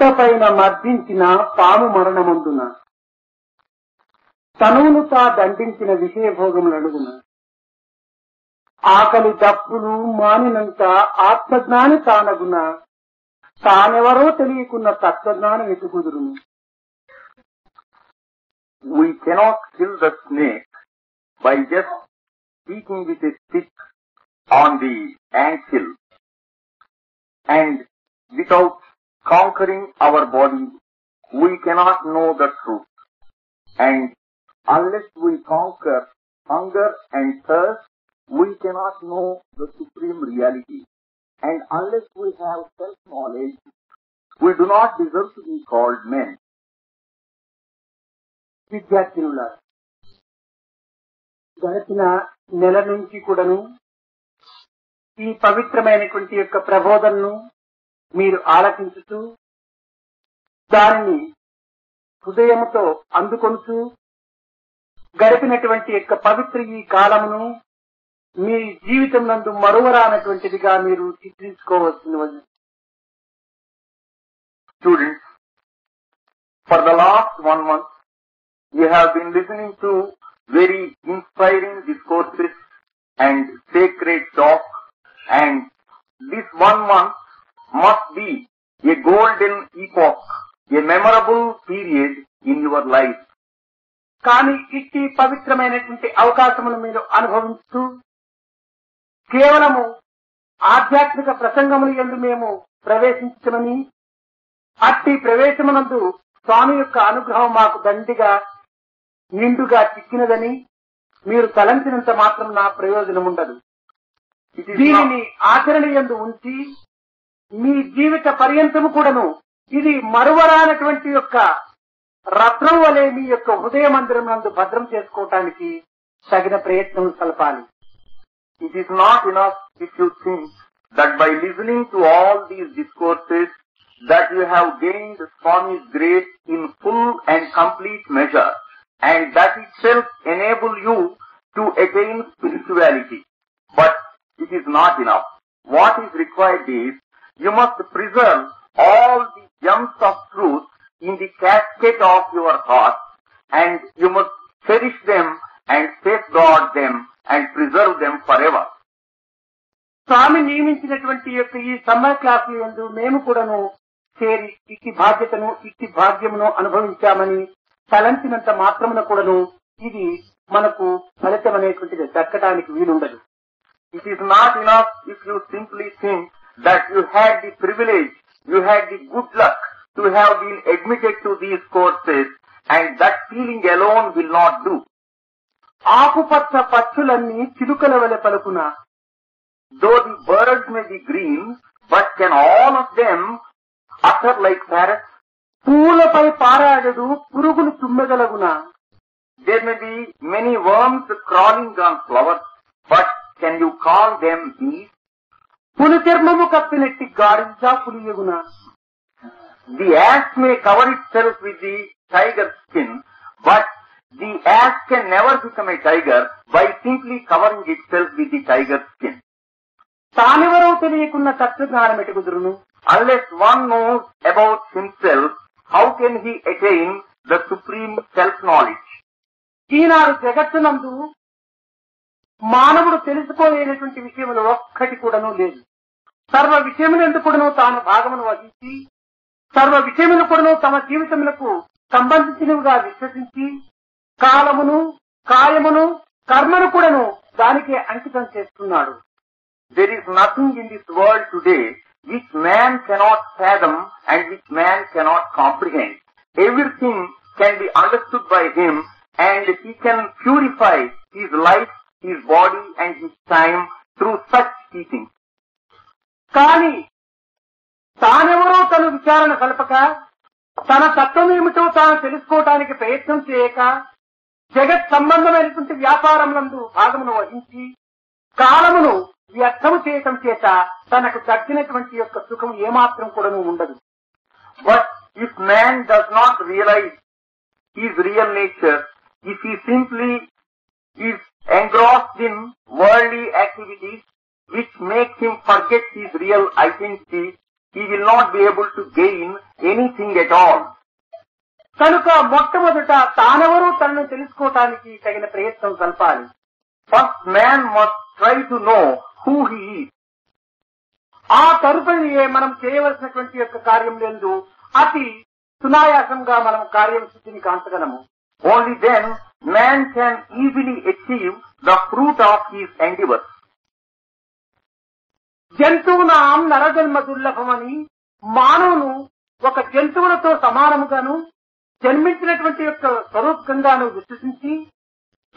పుట్టపైన మర్దించిన పాము మరణమందున తనువును తా దండించిన విషయభోగములడుగున ఆకలి దప్పులు మానినంత ఆత్మజ్ఞాని తానగున తానెవరో తెలియకున్న తత్వజ్ఞానం ఎటుకుదురును. We cannot kill the snake by just beating with a stick on the ankle, and without conquering our body, we cannot know the truth. And unless we conquer hunger and thirst, we cannot know the supreme reality. And unless we have self-knowledge, we do not deserve to be called men. విద్యార్థినులారా, గడిచిన నెల నుంచి కూడాను ఈ పవిత్రమైనటువంటి యొక్క ప్రబోధనను మీరు ఆలకించుతూ దానిని హృదయముతో అందుకొనుచు గడిపినటువంటి యొక్క పవిత్ర ఈ కాలమును మీ జీవితం నందు మరువరానటువంటిదిగా మీరు చిత్రించుకోవాల్సిన. Students, for the last 1 month, you have been listening to very inspiring discourses and sacred talk, and this 1 month must be a golden epoch, a memorable period in your life. కానీ ఇట్టి పవిత్రమైనటువంటి అవకాశమును మీరు అనుభవిస్తూ కేవలము ఆధ్యాత్మిక ప్రసంగములు యందు మేము ప్రవేశించమని, అట్టి ప్రవేశమునందు స్వామి యొక్క అనుగ్రహం మాకు దండిగా నిండుగా చిక్కినదని మీరు తలంచినంత మాత్రం నా ప్రయోజనం ఉండదు. దీనిని ఆచరణ యందు ఉంచి మీ జీవిత పర్యంతము కూడాను ఇది మరువరానటువంటి యొక్క రత్నం వలె మీ యొక్క హృదయ మందిరం నందు భద్రం చేసుకోవటానికి తగిన ప్రయత్నం సలపాలి. It is not enough if you think that by listening to all these discourses that you have gained Swami's grace in full and complete measure, and that itself enable you to attain spirituality. But it is not enough. What is required is you must preserve all the gems of truth in the casket of your heart, and you must cherish them and safeguard them and preserve them forever. స్వామి నియమించినటువంటి యొక్క ఈ summer క్లాసుల యందు మేము కూడాను చేరి ఇట్టి బాధ్యతను ఇట్టి భాగ్యమును అనుభవించామని తలంచినంత మాత్రమున కూడాను ఇది మనకు ఫలితం అనేటువంటిది దక్కడానికి వీలుండదు. It is not enough if you simply think that you had the privilege, you had the good luck to have been admitted to these courses, and that feeling alone will not do. ఆకుపచ్చ పచ్చులన్నీ చిలుకల వలె పలుకున, though the birds may be green, but can all of them utter like parrots? పూలపై పారాడదు పురుగులు తుమ్మెదలగున, there may be many worms crawling on flowers, but can you call them bees? పులి చర్మము కప్పినట్టి గాడిద పులియగున, the ass may cover itself with the tiger skin, but the ass can never become a tiger by simply covering itself with the tiger skin. తానెవరో తెలియకున్న తత్వజ్ఞానం ఎటుకుదురును. Unless one knows about himself, how can he attain the supreme self-knowledge? ఈనాడు జగత్తునందు మానవుడు తెలుసుకోలేనటువంటి విషయములు ఒక్కటి కూడాను లేదు. సర్వ విషయములందు కూడాను తాను భాగమును వహించి సర్వ విషయములు కూడాను తమ జీవితములకు సంబంధించినవిగా విశ్వసించి కాలమును కాయమును కర్మను కూడాను దానికే అంకితం చేస్తున్నాడు. There is nothing in this world today which man cannot fathom and which man cannot comprehend. Everything can be understood by him, and he can purify his life, his body and his time through such teaching. కానీ తానెవరో తను విచారణ కలపక తన తత్వం ఏమిటో తాను తెలుసుకోవటానికి ప్రయత్నం చేయక జగత్ సంబంధమైనటువంటి వ్యాపారములందు భాగమును వహించి కాలమును వ్యర్థము చేయటం చేత తనకు తగ్గినటువంటి యొక్క సుఖం ఏమాత్రం కూడాను ఉండదు. But if man does not realize his real nature, if he simply is engrossed in worldly activities which make him forget his real identity, he will not be able to gain anything at all. కనుక మొట్టమొదట తానెవరూ తనను తెలుసుకోవటానికి తగిన ప్రయత్నం సల్పాలి. First man must try to know who he is. ఆ తరుపతియే మనం చేయవలసినటువంటి యొక్క కార్యం లేదు అతి సునాయాసంగా మనం కార్యం సిద్ధిని కాంచగలము. Only then man can easily achieve the fruit of his endeavors. జంతువునాం నరజన్మ దుర్లభమని మానవును ఒక జంతువులతో సమానముగాను జన్మించినటువంటి యొక్క స్వరూపంగాను విశ్వసించి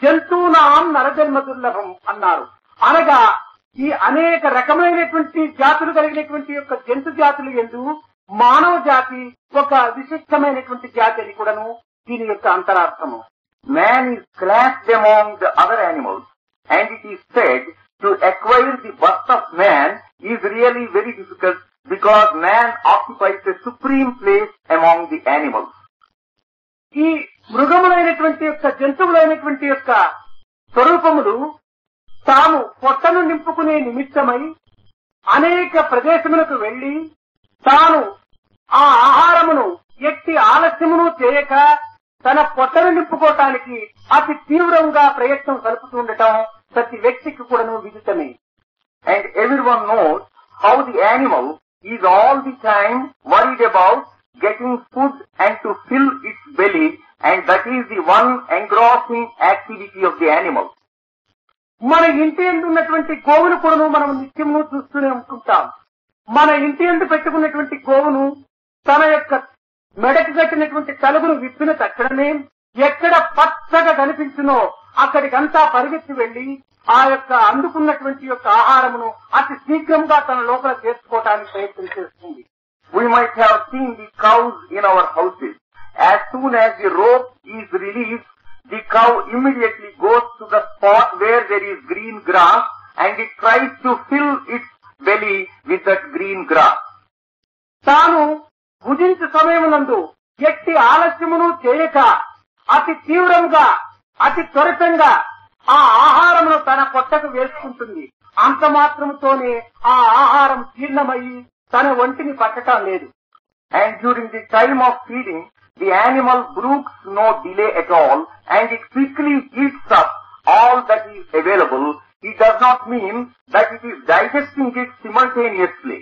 జంతువునాం నరజన్మ దుర్లభం అన్నారు. అనగా ఈ అనేక రకమైనటువంటి జాతులు కలిగినటువంటి యొక్క జంతు జాతులు యందు మానవ జాతి ఒక విశిష్టమైనటువంటి జాతి అని కూడాను దీని యొక్క అంతరార్థము. Man is classed among the other animals, and it is said to acquire the birth of man is really very difficult because man occupies a supreme place among the animals. ఈ మృగములైనటువంటి యొక్క జంతువులైనటువంటి యొక్క స్వరూపములు తాము పొట్టను నింపుకునే నిమిత్తమై అనేక ప్రదేశములకు వెళ్లి తాను ఆ ఆహారమును ఎట్టి ఆలస్యమును చేయక తన పొట్టను నింపుకోవటానికి అతి తీవ్రంగా ప్రయత్నం సలుపుతూ ఉండటం ప్రతి వ్యక్తికి కూడాను విదితమే. And everyone knows how the animal is all the time worried about getting food and to fill its belly, and that is the one engrossing activity of the animal. మన ఇంటి యందు ఉన్నటువంటి గోవును కూడాను మనం నిత్యము చూస్తూనే ఉంటుంటాం. మన ఇంటి యందు పెట్టుకున్నటువంటి గోవును తన యొక్క మెడకు కట్టినటువంటి తలుగును విప్పిన తక్షణమే ఎక్కడ పచ్చగా కనిపించునో అక్కడికంతా పరిగెత్తి వెళ్లి ఆ యొక్క అందుకున్నటువంటి యొక్క ఆహారమును అతి శీఘ్రంగా తన లోపల చేసుకోవడానికి ప్రయత్నం చేస్తుంది. We might have seen the cows in our houses. As soon as the rope is released, the cow immediately goes to the spot where there is green grass and it tries to fill its belly with that green grass. తాను భుజించు సమయమునందు ఎట్టి ఆలస్యమును చేయక అతి తీవ్రంగా అతి త్వరితంగా ఆ ఆహారమును తన పొట్టకు వేసుకుంటుంది. అంత మాత్రముతోనే ఆ ఆహారం జీర్ణమయ్యి తన ఒంటిని పట్టడం లేదు. And during the time of feeding, the animal brooks no delay at all, and it quickly eats up all that is available. It does not mean that it is digesting it simultaneously.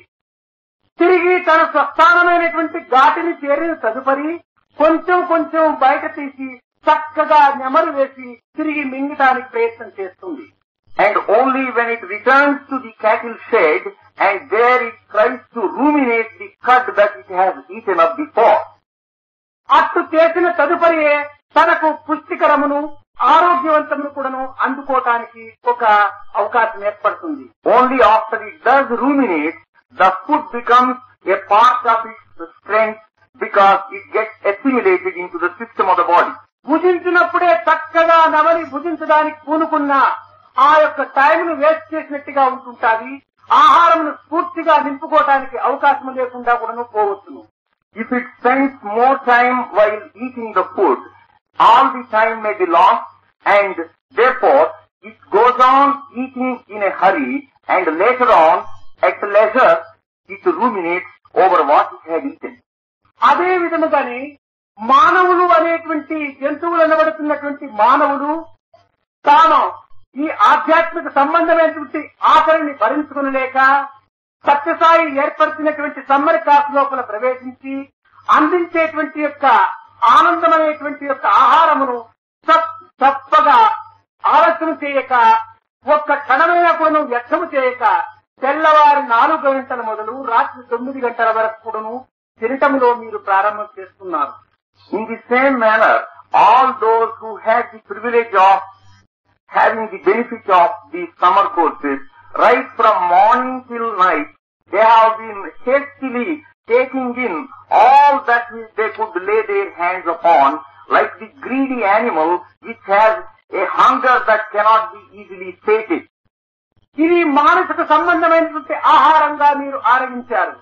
తిరిగి తన స్వస్థానమైనటువంటి ఘాటిని చేరిన తదుపరి కొంచెం కొంచెం బయట తీసి చక్కగా నెమరు వేసి తిరిగి మింగటానికి ప్రయత్నం చేస్తుంది. And only when it returns to the cattle shed, and there it tries to ruminate the cud that it has eaten up before. అట్టు చేసిన తదుపరియే తనకు పుష్టికరమును ఆరోగ్యవంతమును కూడాను అందుకోవటానికి ఒక అవకాశం ఏర్పడుతుంది. Only after it does ruminate, the food becomes a part of its strength because it gets assimilated into the system of the body. భుజించినప్పుడే చక్కగా నవని భుజించడానికి పూనుకున్న ఆ యొక్క టైంను వేస్ట్ చేసినట్టుగా ఉంటుంటాది. ఆహారంను పూర్తిగా నింపుకోవటానికి అవకాశం లేకుండా కూడాను పోవచ్చును. If it spends more time while eating the food, all the time may be lost, and therefore it goes on eating in a hurry, and later on, at leisure, it ruminates over what it had eaten. అదే విధముగానే మానవులు అనేటువంటి జంతువులు అనబడుతున్నటువంటి మానవులు తాను ఈ ఆధ్యాత్మిక సంబంధమైనటువంటి ఆకలిని భరించుకునలేక సత్యసాయి ఏర్పరిచినటువంటి సమ్మర్ క్లాస్ లోపల ప్రవేశించి అందించేటువంటి యొక్క ఆనందమైనటువంటి యొక్క ఆహారమును తప్పగా ఆలస్యం చేయక ఒక్క క్షణమైనా కూడా వ్యర్థము చేయక తెల్లవారి 4 గంటల మొదలు రాత్రి 9 గంటల వరకు కూడాను తినటంలో మీరు ప్రారంభం చేస్తున్నారు. In the same manner, all those who had the privilege of having the benefit of the summer courses, right from morning till night, they have been hastily taking in all that they could lay their hands upon, like the greedy animal which has a hunger that cannot be easily sated. ఇది మానసిక సంబంధమైనటువంటి ఆహారంగా మీరు ఆరగించారు.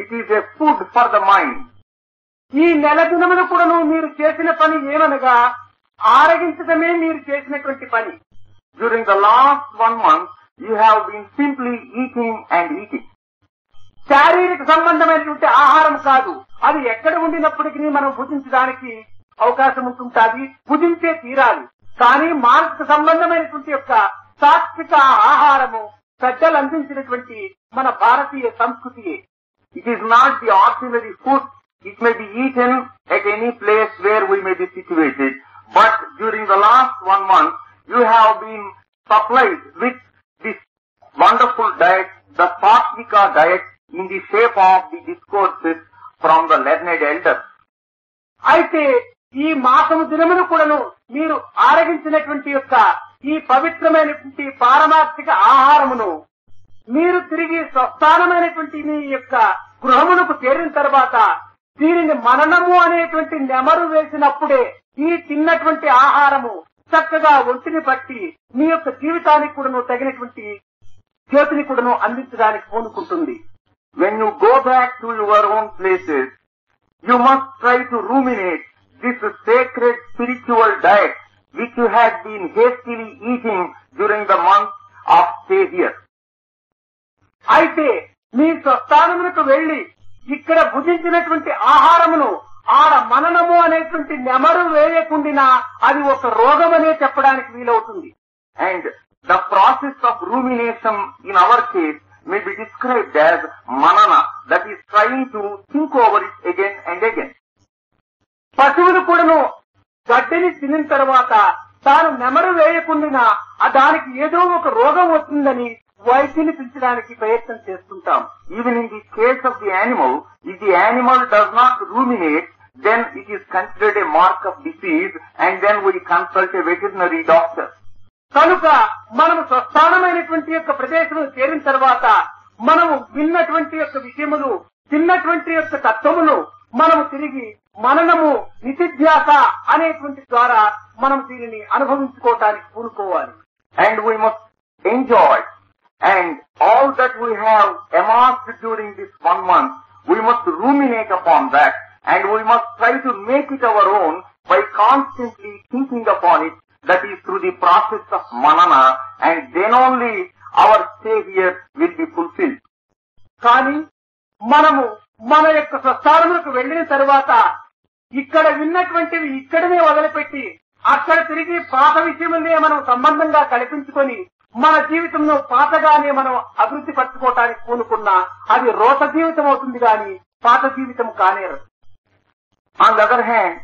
It is a food for the mind. ఈ నెల దినములు కూడాను మీరు చేసిన పని ఏమనగా ఆరగించడమే మీరు చేసినటువంటి పని. During the last 1 month, you have been simply eating and eating. శారీరక సంబంధమైనటువంటి ఆహారం కాదు. అది ఎక్కడ ఉండినప్పటికీ మనం భుజించడానికి అవకాశం ఉంటుంటుంది, భుజించే తీరాలి. కానీ మానసిక సంబంధమైనటువంటి యొక్క సాత్విక ఆహారము పెద్దలు అందించినటువంటి మన భారతీయ సంస్కృతియే. It is not the ordinary food. It may be eaten at any place where we may be situated. But during the last 1 month, you have been supplied with this wonderful diet, the Satvika diet, in the shape of the discourses from the learned elders. అయితే ఈ మాసము దినమును కూడాను మీరు ఆరగించినటువంటి యొక్క ఈ పవిత్రమైనటువంటి పారమార్థిక ఆహారమును మీరు తిరిగి స్వస్థానమైనటువంటి మీ యొక్క గృహమునకు చేరిన తర్వాత దీనిని మననము అనేటువంటి నెమరు వేసినప్పుడే ఈ తిన్నటువంటి ఆహారము చక్కగా ఒంటిని పట్టి మీ యొక్క జీవితానికి కూడాను తగినటువంటి జ్యోతిని కూడాను అందించడానికి పూనుకుంటుంది. When you go back to your own places, you must try to ruminate this sacred spiritual diet which you had been hastily eating during the month of stay here. అయితే మీ స్వస్థానమునకు వెళ్లి ఇక్కడ భుజించినటువంటి ఆహారమును ఆడ మననము అనేటువంటి నెమరు వేయకుండినా అది ఒక రోగమనే చెప్పడానికి వీలవుతుంది. And the process of rumination in our case may be described as manana, that is trying to think over it again and again. పశువులు కూడాను గడ్డిని తినిన తర్వాత తాను నెమరు వేయకుండినా దానికి ఏదో ఒక రోగం వస్తుందని వైద్యుని పెంచడానికి ప్రయత్నం చేస్తుంటాం. Even in the case of the animal, if the animal does not ruminate, then it is considered a mark of disease, and then we consult a veterinary doctor. కనుక మనము స్వస్థానమైనటువంటి యొక్క ప్రదేశం చేరిన తర్వాత మనము విన్నటువంటి యొక్క విషయములు, తిన్నటువంటి యొక్క తత్వమును మనము తిరిగి మననము నితిధ్యాస అనేటువంటి ద్వారా మనం దీనిని అనుభవించుకోవటానికి పూనుకోవాలి. And we must enjoy, and all that we have amassed during this 1 month, we must ruminate upon that, and we must try to make it our own by constantly thinking upon it. That is through the process of manana, and then only our stay here will be fulfilled. కానీ మనము మన యొక్క స్వస్థానములకు వెళ్లిన తర్వాత ఇక్కడ విన్నటువంటివి ఇక్కడనే వదిలిపెట్టి అక్కడ తిరిగి పాత విషయములనే మనం సంబంధంగా కల్పించుకొని మన జీవితంలో పాతగానే మనం అభివృద్ధి పరచుకోవటానికి పూనుకున్నా అది రోత జీవితం అవుతుంది గాని పాత జీవితం కానేరదు. On the other hand,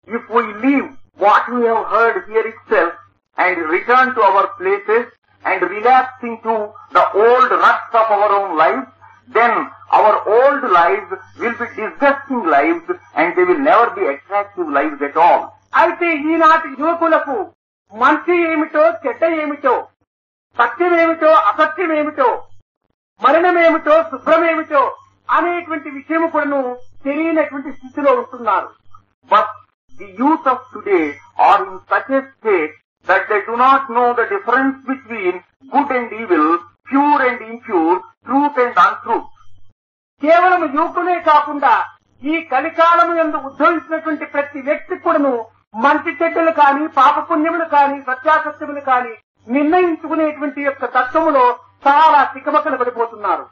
if we leave what we have heard here itself and return to our places and relapse into the old ruts of our own lives, then our old lives will be disgusting lives and they will never be attractive lives at all. అయితే ఈనాటి యువకులకు మంచి ఏమిటో చెడ్డ ఏమిటో, సత్యమేమిటో అసత్యమేమిటో, మరణమేమిటో శుభ్రమేమిటో అనేటువంటి విషయము కూడాను తెలియనటువంటి స్థితిలో ఉంటున్నారు. But the youth of today are in such a state that they do not know the difference between good and evil, pure and impure, truth and untruth. కేవలం యువకులే కాకుండా ఈ కలికాలము యందు ఉద్భవించినటువంటి ప్రతి వ్యక్తి కూడాను మంచి చెడ్డలు కాని, పాపపుణ్యములు కాని, సత్యాసత్యములు కాని నిర్ణయించుకునేటువంటి యొక్క తత్వములో చాలా తికమకలు పడిపోతున్నారు.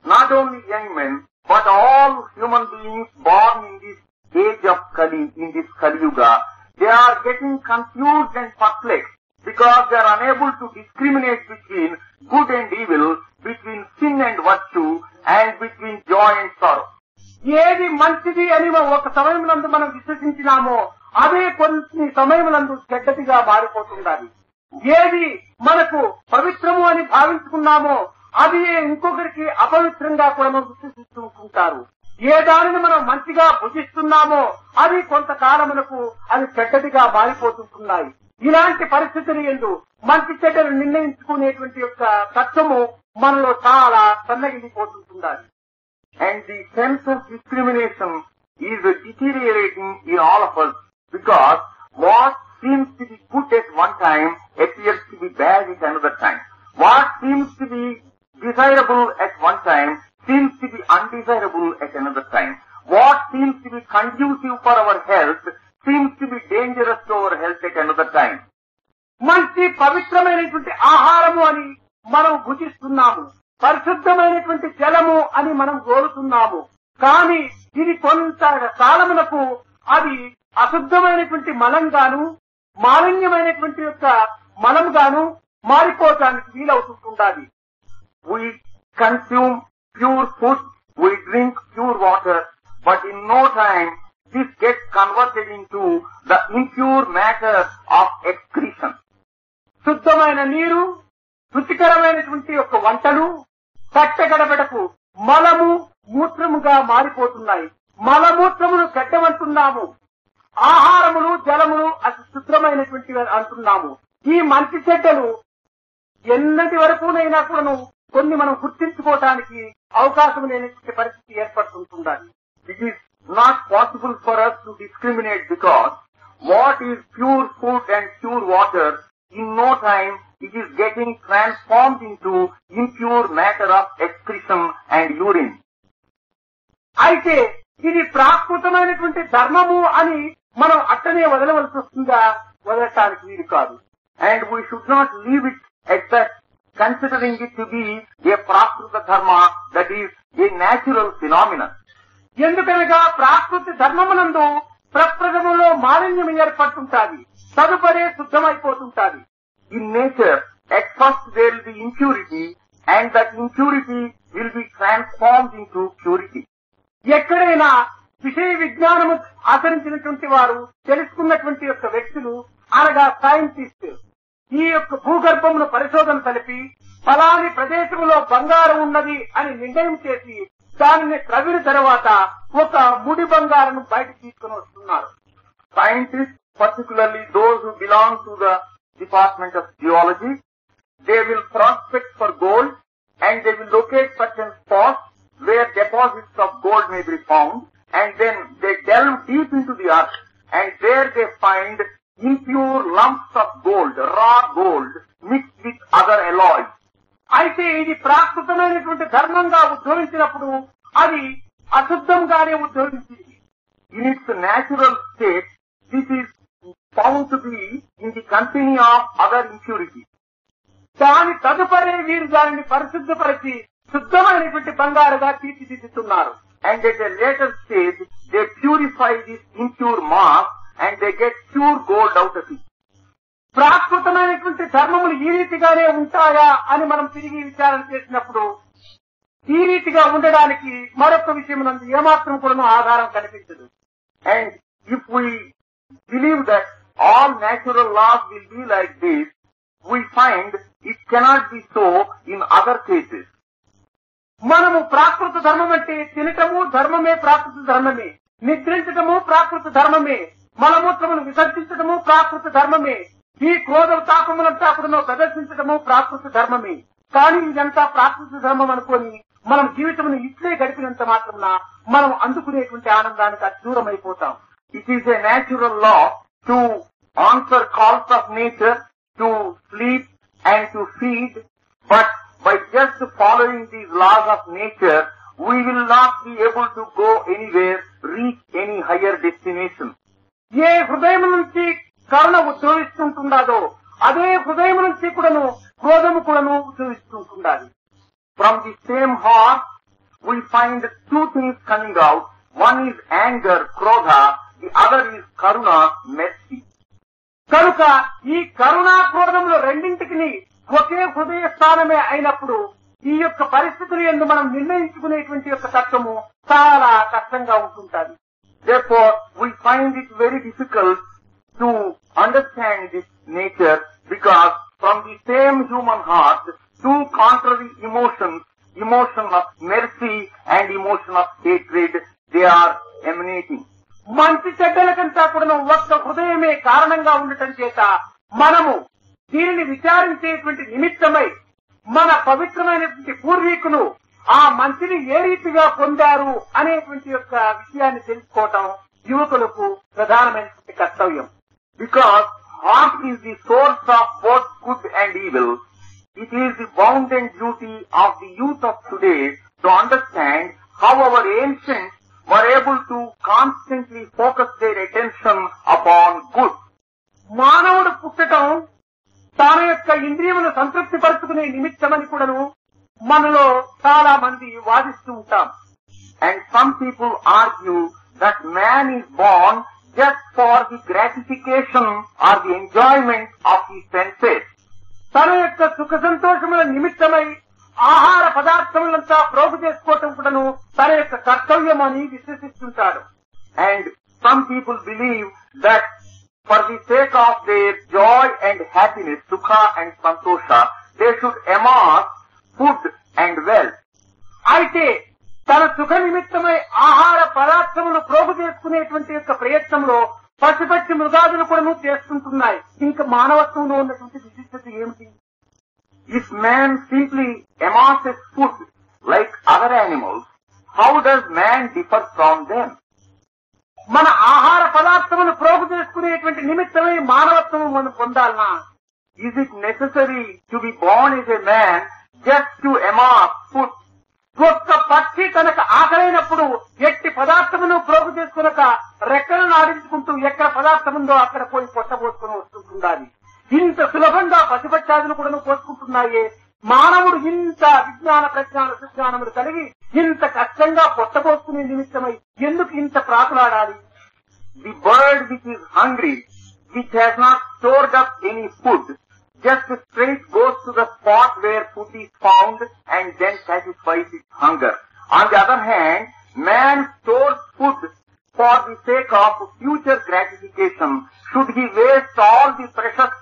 Not only young men, but all human beings born in this age of Kali, in this Kali Yuga, they are getting confused and perplexed because they are unable to discriminate between good and evil, between sin and virtue, and between joy and sorrow. ఏది మంచిది అని ఒక సమయమునందు మనం విశ్వసించినామో అదే కొన్ని సమయమునందు చెడ్డదిగా మారిపోతుండాలి. ఏది మనకు పవిత్రము అని భావించుకున్నామో అది ఇంకొకరికి అపవిత్రంగా కూడా విశ్వసిస్తుంటారు. ఏ దానిని మనం మంచిగా భుజిస్తున్నామో అది కొంతకాలమునకు అది చెడ్డదిగా మారిపోతుంటున్నాయి. ఇలాంటి పరిస్థితులు యందు మంచి చెడ్డలు నిర్ణయించుకునేటువంటి యొక్క తత్వము మనలో చాలా సన్నగిలిపోతుంటుండాలి. And the sense of discrimination is deteriorating in all of us because what seems to be good at one time appears to be bad at another time. What seems to be desirable at one time seems to be undesirable at another time. What seems to be conducive for our health seems to be dangerous to our health at another time. మంచి పవిత్రమైనటువంటి ఆహారము అని మనం భుజిస్తున్నాము, పరిశుద్ధమైనటువంటి జలము అని మనం కొంత కాలమునకు అది అశుద్ధమైనటువంటి మలంగాను మాలిన్యమైనటువంటి యొక్క మలంగాను మారిపోవటానికి వీలవుతుంటుండాలి. We consume pure food, we drink pure water, but in no time this gets converted into the impure matter of excretion. శుద్ధమైన నీరు, రుచికరమైనటువంటి యొక్క వంటలు కట్టగడబడకు మలము మూత్రముగా మారిపోతున్నాయి. మలమూత్రములు గడ్డమంటున్నాము, ఆహారములు జలములు అతి శుద్ధమైనటువంటివి అంటున్నాము. ఈ మంచి చెడ్డలు ఎన్నటి వరకునైనా కూడాను కొన్ని మనం గుర్తించుకోవటానికి అవకాశం లేనటువంటి పరిస్థితి ఏర్పడుతుంటుండాలి. It is not possible for us to discriminate because what is pure food and pure water, in no time it is getting transformed into impure matter of excretion and urine. అయితే ఇది ప్రాకృతమైనటువంటి ధర్మము అని మనం అట్టనే వదలవలసి వస్తుందా? వదలటానికి వీలు కాదు. And we should not leave it at that, considering it to be a prakruta dharma, that is a natural phenomenon. ఎందుకనగా ప్రాకృతి ధర్మమునందు ప్రప్రథములో మాలిన్యం ఏర్పడుతుంటాది, తదుపరి శుద్ధమైపోతుంటాది. In nature, at first there will be impurity, and that impurity will be transformed into purity. ఎక్కడైనా విషయ విజ్ఞానము ఆచరించినటువంటి వారు, తెలుసుకున్నటువంటి యొక్క వ్యక్తులు అనగా సైంటిస్ట్ ఈ యొక్క భూగర్భమును పరిశోధన కలిపి ఫలాని ప్రదేశంలో బంగారం ఉన్నది అని నిర్ణయం చేసి దానిని త్రవ్విన తర్వాత ఒక ముడి బంగారం బయట తీసుకుని వస్తున్నారు. Scientists, particularly those who belong to the Department of Geology, they will prospect for gold and they will locate certain spots where deposits of gold may be found, and then they delve deep into the earth and there they find impure lumps of gold, raw gold, mixed with other alloys. అయితే ఇది ప్రాకృతమైనటువంటి ధర్మంగా ఉద్భవించినప్పుడు అది అశుద్ధంగానే ఉద్భవించింది. In its natural state, this is found to be in the company of other impurities. దాని తదుపరి వీరు దానిని పరిశుద్ధపరిచి శుద్ధమైనటువంటి బంగారుగా తీర్చిదిద్దుతున్నారు. And at a later stage, they purify this impure mass and they get pure gold out of it. ప్రాకృతమైనటువంటి ధర్మములు ఈ రీతిగానే ఉంటాయా అని మనం తిరిగి విచారణ చేసినప్పుడు ఈ రీతిగా ఉండడానికి మరొక విషయం నందు ఏమాత్రం కూడా ఆధారం కనిపించదు. And if we believe that all natural laws will be like this, we find it cannot be so in other cases. మనము ప్రాకృత ధర్మం అంటే తినటము ధర్మమే, ప్రాకృత ధర్మమే, నిద్రించటము ప్రాకృత ధర్మమే, మలమూత్రమును విసర్జించటము ప్రాకృత ధర్మమే, ఈ క్రోధ తాపములంతా కూడా ప్రదర్శించటము ప్రాకృత ధర్మమే. కానీ ఇదంతా ప్రాకృత ధర్మం అనుకొని మనం జీవితమును ఇట్లే గడిపినంత మాత్రం మనం అందుకునేటువంటి ఆనందానికి దూరమైపోతాం. It is a natural law to answer calls of nature, to sleep and to feed, but by just following these laws of nature, we will not be able to go anywhere, reach any higher destination. ఏ హృదయం నుంచి కరుణ ఉద్భవిస్తుంటుండదో అదే హృదయం నుంచి కూడాను క్రోధము కూడాను ఉద్భవిస్తుంటుండాలి. From the same heart, we find two things coming out. One is anger, krodha, the other is karuna, mercy. కనుక ఈ కరుణా క్రోధములు రెండింటికి ఒకే హృదయ స్థానమే అయినప్పుడు ఈ యొక్క పరిస్థితులు యందు మనం నిర్ణయించుకునేటువంటి యొక్క తత్వము చాలా కష్టంగా ఉంటుంటుంది. Therefore, we find it very difficult to understand this nature because from the same human heart, two contrary emotions, emotion of mercy and emotion of hatred, they are emanating. మంచి చెడ్డలకంతా కూడా ఒక్క హృదయమే కారణంగా ఉండటం చేత మనము దీనిని విచారించేటువంటి నిమిత్తమై మన పవిత్రమైనటువంటి పూర్వీకులు ఆ మంచిని ఏ రీతిగా పొందారు అనేటువంటి యొక్క విషయాన్ని తెలుసుకోవటం యువకులకు ప్రధానమైనటువంటి కర్తవ్యం. Because heart is the source of both good and evil, it is the bounden duty of the youth of today to understand how our ancients were able to constantly focus their attention upon good. మానవుడు పుట్టటం తన యొక్క ఇంద్రియమును సంతృప్తి పరుచుకునే నిమిత్తమని కూడాను మనలో చాలా మంది వాదిస్తూ ఉంటాం. And some people argue that man is born just for the gratification or the enjoyment of his senses. తన యొక్క సుఖ సంతోషముల నిమిత్తమై ఆహార పదార్థములంతా ప్రోగు చేసుకోవటం కూడాను తన యొక్క కర్తవ్యం అని విశ్వసిస్తుంటాడు. And some people believe that for the sake of their joy and happiness, sukha and santosha, they should amass food and wealth. అయితే తన సుఖ నిమిత్తమై ఆహార పదార్థములు ప్రోగు చేసుకునేటువంటి యొక్క ప్రయత్నంలో పశుపక్షి మృగాదులు కూడా చేసుకుంటున్నాయి. ఇంకా మానవత్వంలో ఉన్నటువంటి విశిష్టత ఏమిటి? If man simply amasses food like other animals, how does man differ from them? మన ఆహార పదార్థములు ప్రోగు చేసుకునేటువంటి నిమిత్తమై మానవత్వం మనం పొందాలనా? Is it necessary to be born as a man just to amass food? ఒక్క పక్షి తనకు ఆకలైనప్పుడు ఎట్టి పదార్థమును ప్రోగు చేసుకునక రెక్కలను ఆడించుకుంటూ ఎక్కడ పదార్థం ఉందో అక్కడ పోయి పొట్టబోసుకుని వస్తుంటుండాలి. ఇంత సులభంగా పశుపక్షాదులు కూడా పోసుకుంటున్నాయే. మానవుడు ఇంత విజ్ఞాన ప్రజ్ఞాన సుజ్ఞానములు కలిగి ఇంత కష్టంగా పొట్టబోసుకునే నిమిత్తమై ఎందుకు ఇంత ప్రాకులాడాలి? The bird which is hungry, which has not stored up any food, just straight goes to the spot where food is found and then satisfies its hunger. On the other hand, man stores food for the sake of future gratification. Should he waste all the precious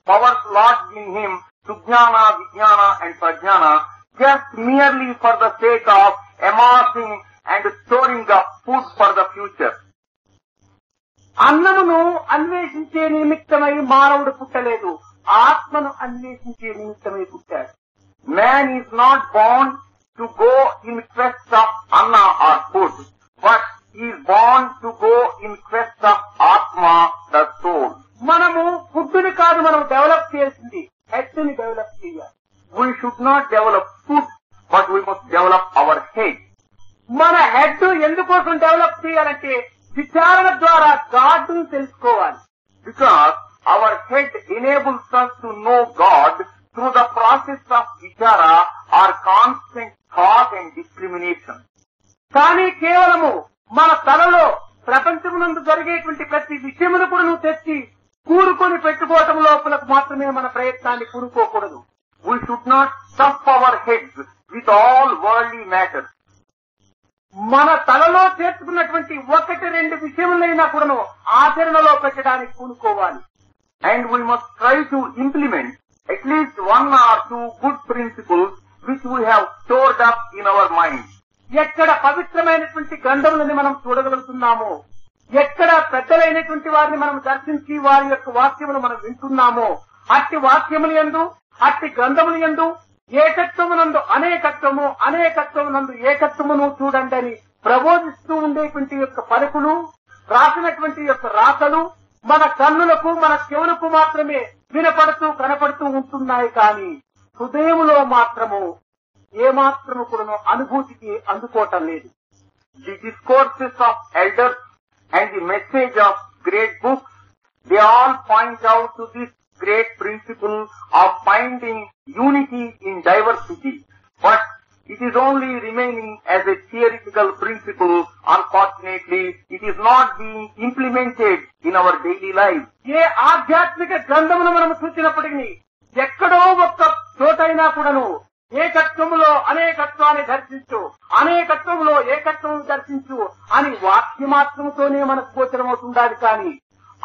powers lodged in him, sujnana, vijnana and prajnana, just merely for the sake of amassing and storing up food for the future? అన్నమును అన్వేషించే నిమిత్తమై మానవుడు పుట్టలేదు, ఆత్మను అన్వేషించే నిమిత్తమై పుట్టాడు. Man is not born to go in quest of anna or food, but he is born to go in quest of Atma, the soul. మనము ఫుడ్ని కాదు మనం డెవలప్ చేసింది, హెడ్ ని డెవలప్ చేయాలి. We should not develop food, but we must develop our head. మన head ఎందుకోసం develop చేయాలంటే విచారణ ద్వారా గాడ్ ను తెలుసుకోవాలి. Because our head enables us to know God through the process of vichara or constant thought and discrimination. కానీ కేవలము మన తలలో ప్రపంచమునందు జరిగేటువంటి ప్రతి విషయమును కూడా నువ్వు తెచ్చి కూరుకొని పెట్టుకోవటం లోపలకు మాత్రమే మన ప్రయత్నాన్ని కూరుకోకూడదు. We should not stuff our heads with all worldly matters. మన తలలో చేర్చుకున్నటువంటి ఒకటి రెండు విషయములైనా కూడాను ఆచరణలో పెట్టడానికి పూనుకోవాలి. And we must try to implement at least one or two good principles which we have stored up in our mind. ఎక్కడ పవిత్రమైనటువంటి గ్రంథములని మనం చూడగలుగుతున్నామో, ఎక్కడ పెద్దలైనటువంటి వారిని మనం దర్శించి వారి యొక్క వాక్యములు మనం వింటున్నామో, అట్టి వాక్యములు యందు అట్టి గ్రంథములు యందు ఏకత్వమునందు అనేకత్వము, అనేకత్వమునందు ఏకత్వమును చూడండి అని ప్రబోధిస్తూ ఉండేటువంటి యొక్క పలుకులు, రాసినటువంటి యొక్క రాతలు మన కన్నులకు మన చెవులకు మాత్రమే వినపడుతూ కనపడుతూ ఉంటున్నాయి. కానీ హృదయములో మాత్రము ఏమాత్రము కూడా అనుభూతికి అందుకోవటం లేదు. The discourses of elders and the message of great books, they all point out to this great principle of finding unity in diversity. But it is only remaining as a theoretical principle. Unfortunately, it is not being implemented in our daily life. ఏ ఆధ్యాత్మిక గ్రంథమును మనం చూసినప్పటికీ ఎక్కడో ఒక్క చోటైనా కూడాను ఏకత్వములో అనేకత్వాన్ని దర్శించు, అనేకత్వములో ఏకత్వము దర్శించు అని వాక్యమాత్రముతోనే మనకు గోచరమవుతుండాలి. కానీ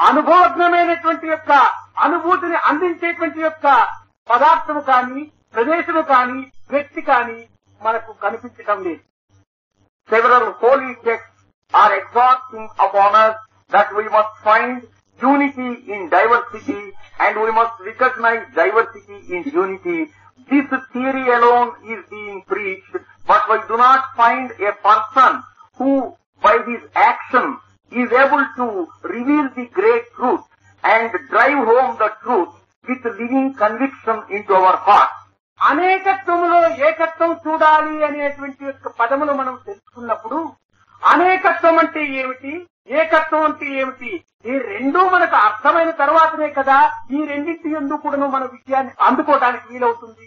అనుభవజ్ఞమైనటువంటి యొక్క అనుభూతిని అందించేటువంటి యొక్క పదార్థము కానీ, ప్రదేశము కానీ, వ్యక్తి కానీ మనకు కనిపించటం లేదు. Several holy texts are exhorting upon us that we must find unity in diversity and we must recognize diversity in unity. This theory alone is being preached, but we do not find a person who by his action is able to reveal the great truth and drive home the truth with living conviction into our heart. అనేకత్వములో ఏకత్వం చూడాలి అనేటువంటి యొక్క పదములు మనం తెలుసుకున్నప్పుడు అనేకత్వం అంటే ఏమిటి, ఏకత్వం అంటే ఏమిటి, ఈ రెండూ మనకు అర్థమైన తర్వాతనే కదా ఈ రెండింటి యందు కూడాను మన విషయాన్ని అందుకోవడానికి వీలవుతుంది.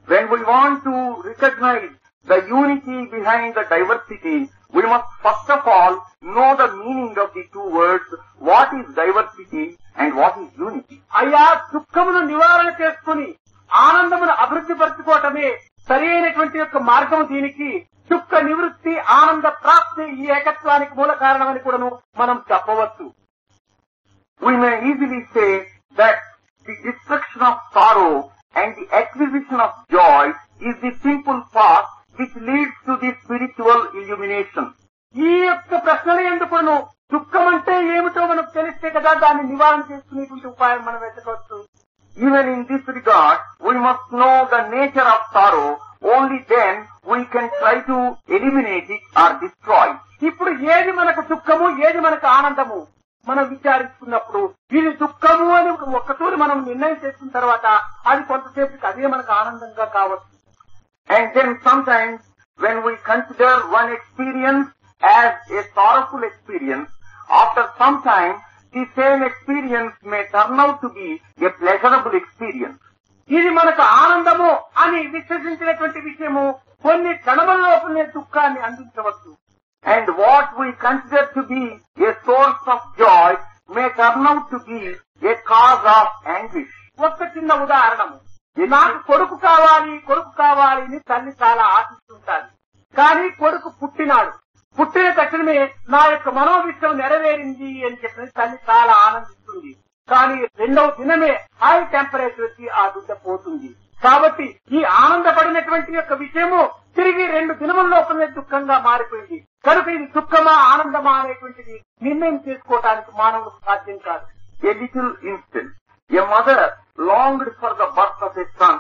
When we want to recognize the unity behind the diversity, we must first of all know the meaning of the two words, what is diversity and what is unity. అయ్యా దుఃఖమును నివారణ చేసుకుని ఆనందమును అభివృద్ధి పరచుకోవటమే సరి అయినటువంటి యొక్క మార్గం. దీనికి దుఃఖ నివృత్తి ఆనంద ప్రాప్తి ఈ ఏకత్వానికి మూల కారణమని కూడాను మనం చెప్పవచ్చు. We may easily say that the destruction of sorrow and the acquisition of joy is the simple path which leads to the spiritual illumination. ఈ యొక్క ప్రశ్నల ఎందుకును దుఃఖం అంటే ఏమిటో మనకు తెలిస్తే కదా దాన్ని నివారణ చేసుకునేటువంటి ఉపాయం మనం వెతకవచ్చు. Even in this regard, we must know the nature of sorrow. Only then we can try to eliminate it or destroy it. ఇప్పుడు ఏది మనకు దుఃఖము ఏది మనకు ఆనందము మనం విచారించుకున్నప్పుడు ఇది దుఃఖము అని ఒక్కతూరి మనం నిర్ణయం చేసుకున్న తర్వాత అది కొంతసేపటికి అదే మనకు ఆనందంగా కావచ్చు. And then sometimes when we consider one experience as a sorrowful experience, after some time the same experience may turn out to be a pleasurable experience. ఇది మనకు ఆనందము అని విశ్వసించినటువంటి విషయము కొన్ని క్షణములలోపలనే దుఃఖాన్ని అందించవచ్చు. And what we consider to be a source of joy may turn out to be a cause of anguish. ఒక్క చిన్న ఉదాహరణము, నాకు కొడుకు కావాలి అని తల్లి చాలా ఆశిస్తుంటారు. కానీ కొడుకు పుట్టినాడు. పుట్టిన తక్షణమే నా యొక్క మనోవిషయం నెరవేరింది అని చెప్పి తల్లి చాలా ఆనందిస్తుంది. కానీ రెండవ దినమే హై టెంపరేచర్ వచ్చి ఆ బిడ్డ పోతుంది. కాబట్టి ఈ ఆనందపడినటువంటి యొక్క విషయము తిరిగి 2 దినముల లోపలనే దుఃఖంగా మారిపోయింది. కనుక ఇది దుఃఖమా ఆనందమా అనేటువంటిది నిర్ణయం చేసుకోవడానికి మానవులకు సాధ్యం కాదు. A little instance. A mother longed for the birth of a son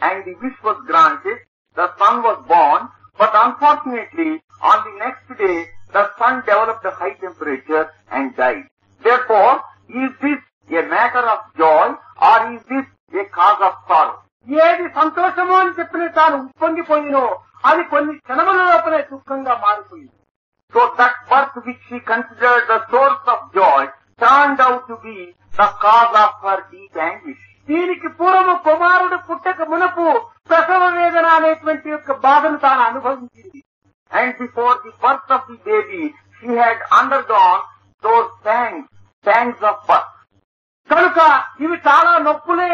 and the wish was granted. The son was born, but unfortunately on the next day the son developed a high temperature and died. Therefore, is this a matter of joy or is this a cause of sorrow? ఏది సంతోషము అని చెప్పిన తాను ఉప్పొంగిపోయినో అది కొన్ని క్షణముల లోపలే దుఃఖంగా మారిపోయింది. So that birth which she considered the source of joy turned out to be the cause of her deep anguish. దీనికి పూర్వము కుమారుడు పుట్టక మునుపు ప్రసవ వేదన అనేటువంటి యొక్క బాధను తాను అనుభవించింది. And before the birth of the baby, she had undergone those pangs of birth. కనుక ఇవి చాలా నొప్పులే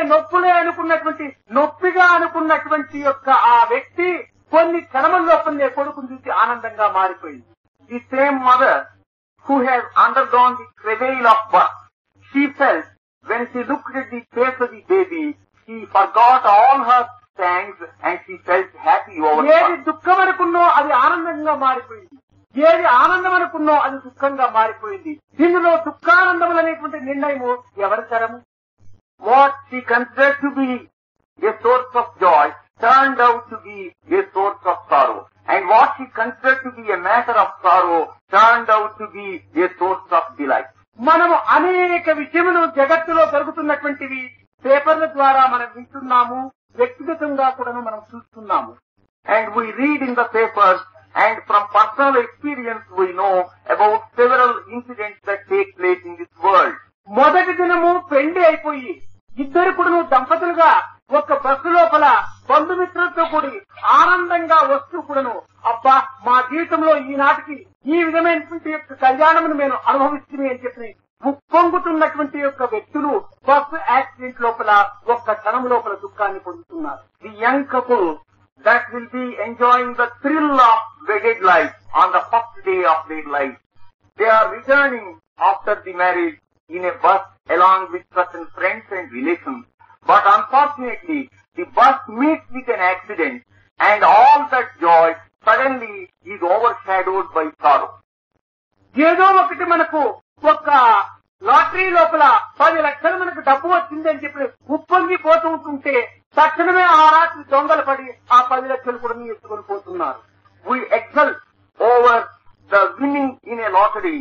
నొప్పిగా అనుకున్నటువంటి యొక్క ఆ వ్యక్తి కొన్ని క్షణముల లోపలనే కొడుకును చూసి ఆనందంగా మారిపోయింది. The same mother who has undergone the travail of birth, she felt when she looked at the face of the baby, she forgot all her pangs and she felt happy over ఏది birth. దుఃఖం అనుకున్నో అది ఆనందంగా మారిపోయింది. ఏది ఆనందం అనుకున్నో అది దుఃఖంగా మారిపోయింది. దీనిలో దుఃఖానందములు అనేటువంటి నిర్ణయము ఎవరి తరము? What she considered to be a source of joy turned out to be a source of sorrow. And what she considered to be a matter of sorrow turned out to be a source of delight. మనము అనేక విషయములు జగత్తులో జరుగుతున్నటువంటివి పేపర్ల ద్వారా మనం వింటున్నాము, వ్యక్తిగతంగా కూడా మనం చూస్తున్నాము. And we read in the papers and from personal experience we know about several incidents that take place in this world. మొదటి దినము పెళ్లి అయిపోయి ఇద్దరు కూడా దంపతులుగా ఒక బస్సు లోపల బంధుమిత్రులతో కూడి ఆనందంగా వస్తూ కూడాను అబ్బా మా జీవితంలో ఈనాటికి ఈ విధమైనటువంటి యొక్క కళ్యాణమును మేము అనుభవిస్తుంది అని చెప్పి ఉప్పొంగుతున్నటువంటి యొక్క వ్యక్తులు బస్సు యాక్సిడెంట్ లోపల ఒక్క క్షణం లోపల దుఃఖాన్ని పొందుతున్నారు. The young couple that will be enjoying the thrill of wedded life on the first day of their life, they are returning after the marriage in a bus along with certain friends and relations. But unfortunately, the bus meets with an accident and all that joy suddenly is overshadowed by sorrow. ఏదో ఒకటి మనకు ఒక lottery లోపల 10 లక్షలు మనకు డబ్బు వచ్చిందని చెప్పి ఉప్పొంగిపోతూ ఉంటుంటే తక్షణమే ఆ రాత్రి దొంగలు పడి ఆ 10 లక్షలు కూడా ఎత్తుకొని పోతున్నారు. We exult over the winning in a lottery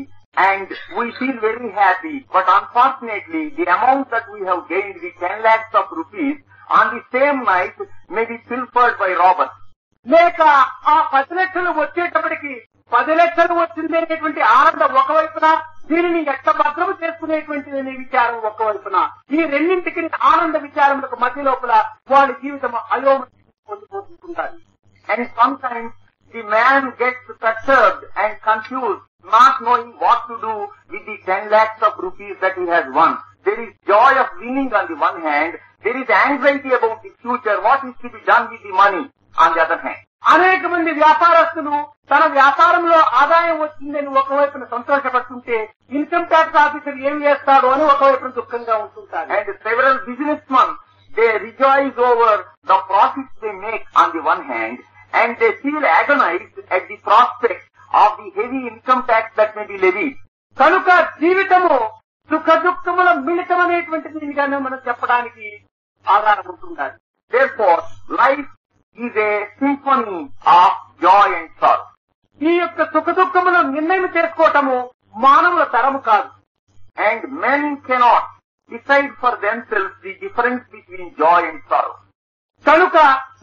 and we feel very happy, but unfortunately the amount that we have gained, the 10 lakhs of rupees, on the same night may be pilfered by robbers. లేక ఆ 10 లక్షలు వచ్చేటప్పటికి 10 లక్షలు వచ్చిందనేటువంటి ఆనందం ఒకవైపున, దీనిని ఎట్ట భద్రము చేసుకునేటువంటి విచారం ఒకవైపున, ఈ రెండింటికి ఆనంద విచారములకు మధ్య లోపల వాడి జీవితం అయోమయం పొందిపోతుంటారు. And sometimes the man gets perturbed and confused, not knowing what to do with the 10 lakhs of rupees that he has won. There is joy of winning on the one hand. There is anxiety about the future, what is to be done with the money on the other hand. అనేక మంది వ్యాపారస్తులు తన వ్యాపారంలో ఆదాయం వచ్చిందని ఒకవైపున సంతోషపడుతుంటే income tax officer ఏం చేస్తాడో అని ఒకవైపున దుఃఖంగా ఉంటుంటారు. And several businessmen, they rejoice over the profits they make on the one hand, and they feel agonized at the prospect of the heavy income tax that may be levied. కనుక జీవితము సుఖ దుఃఖముల మిళితమనేటువంటిదిగానే మనం చెప్పడానికి ఆధారం ఉంటుండాలి. Therefore, life is a symphony of joy and sorrow. ఈ యొక్క సుఖ దుఃఖములను నిర్ణయం చేసుకోవటము మానవుల తరము కాదు. And men cannot decide for themselves the difference between joy and sorrow. కనుక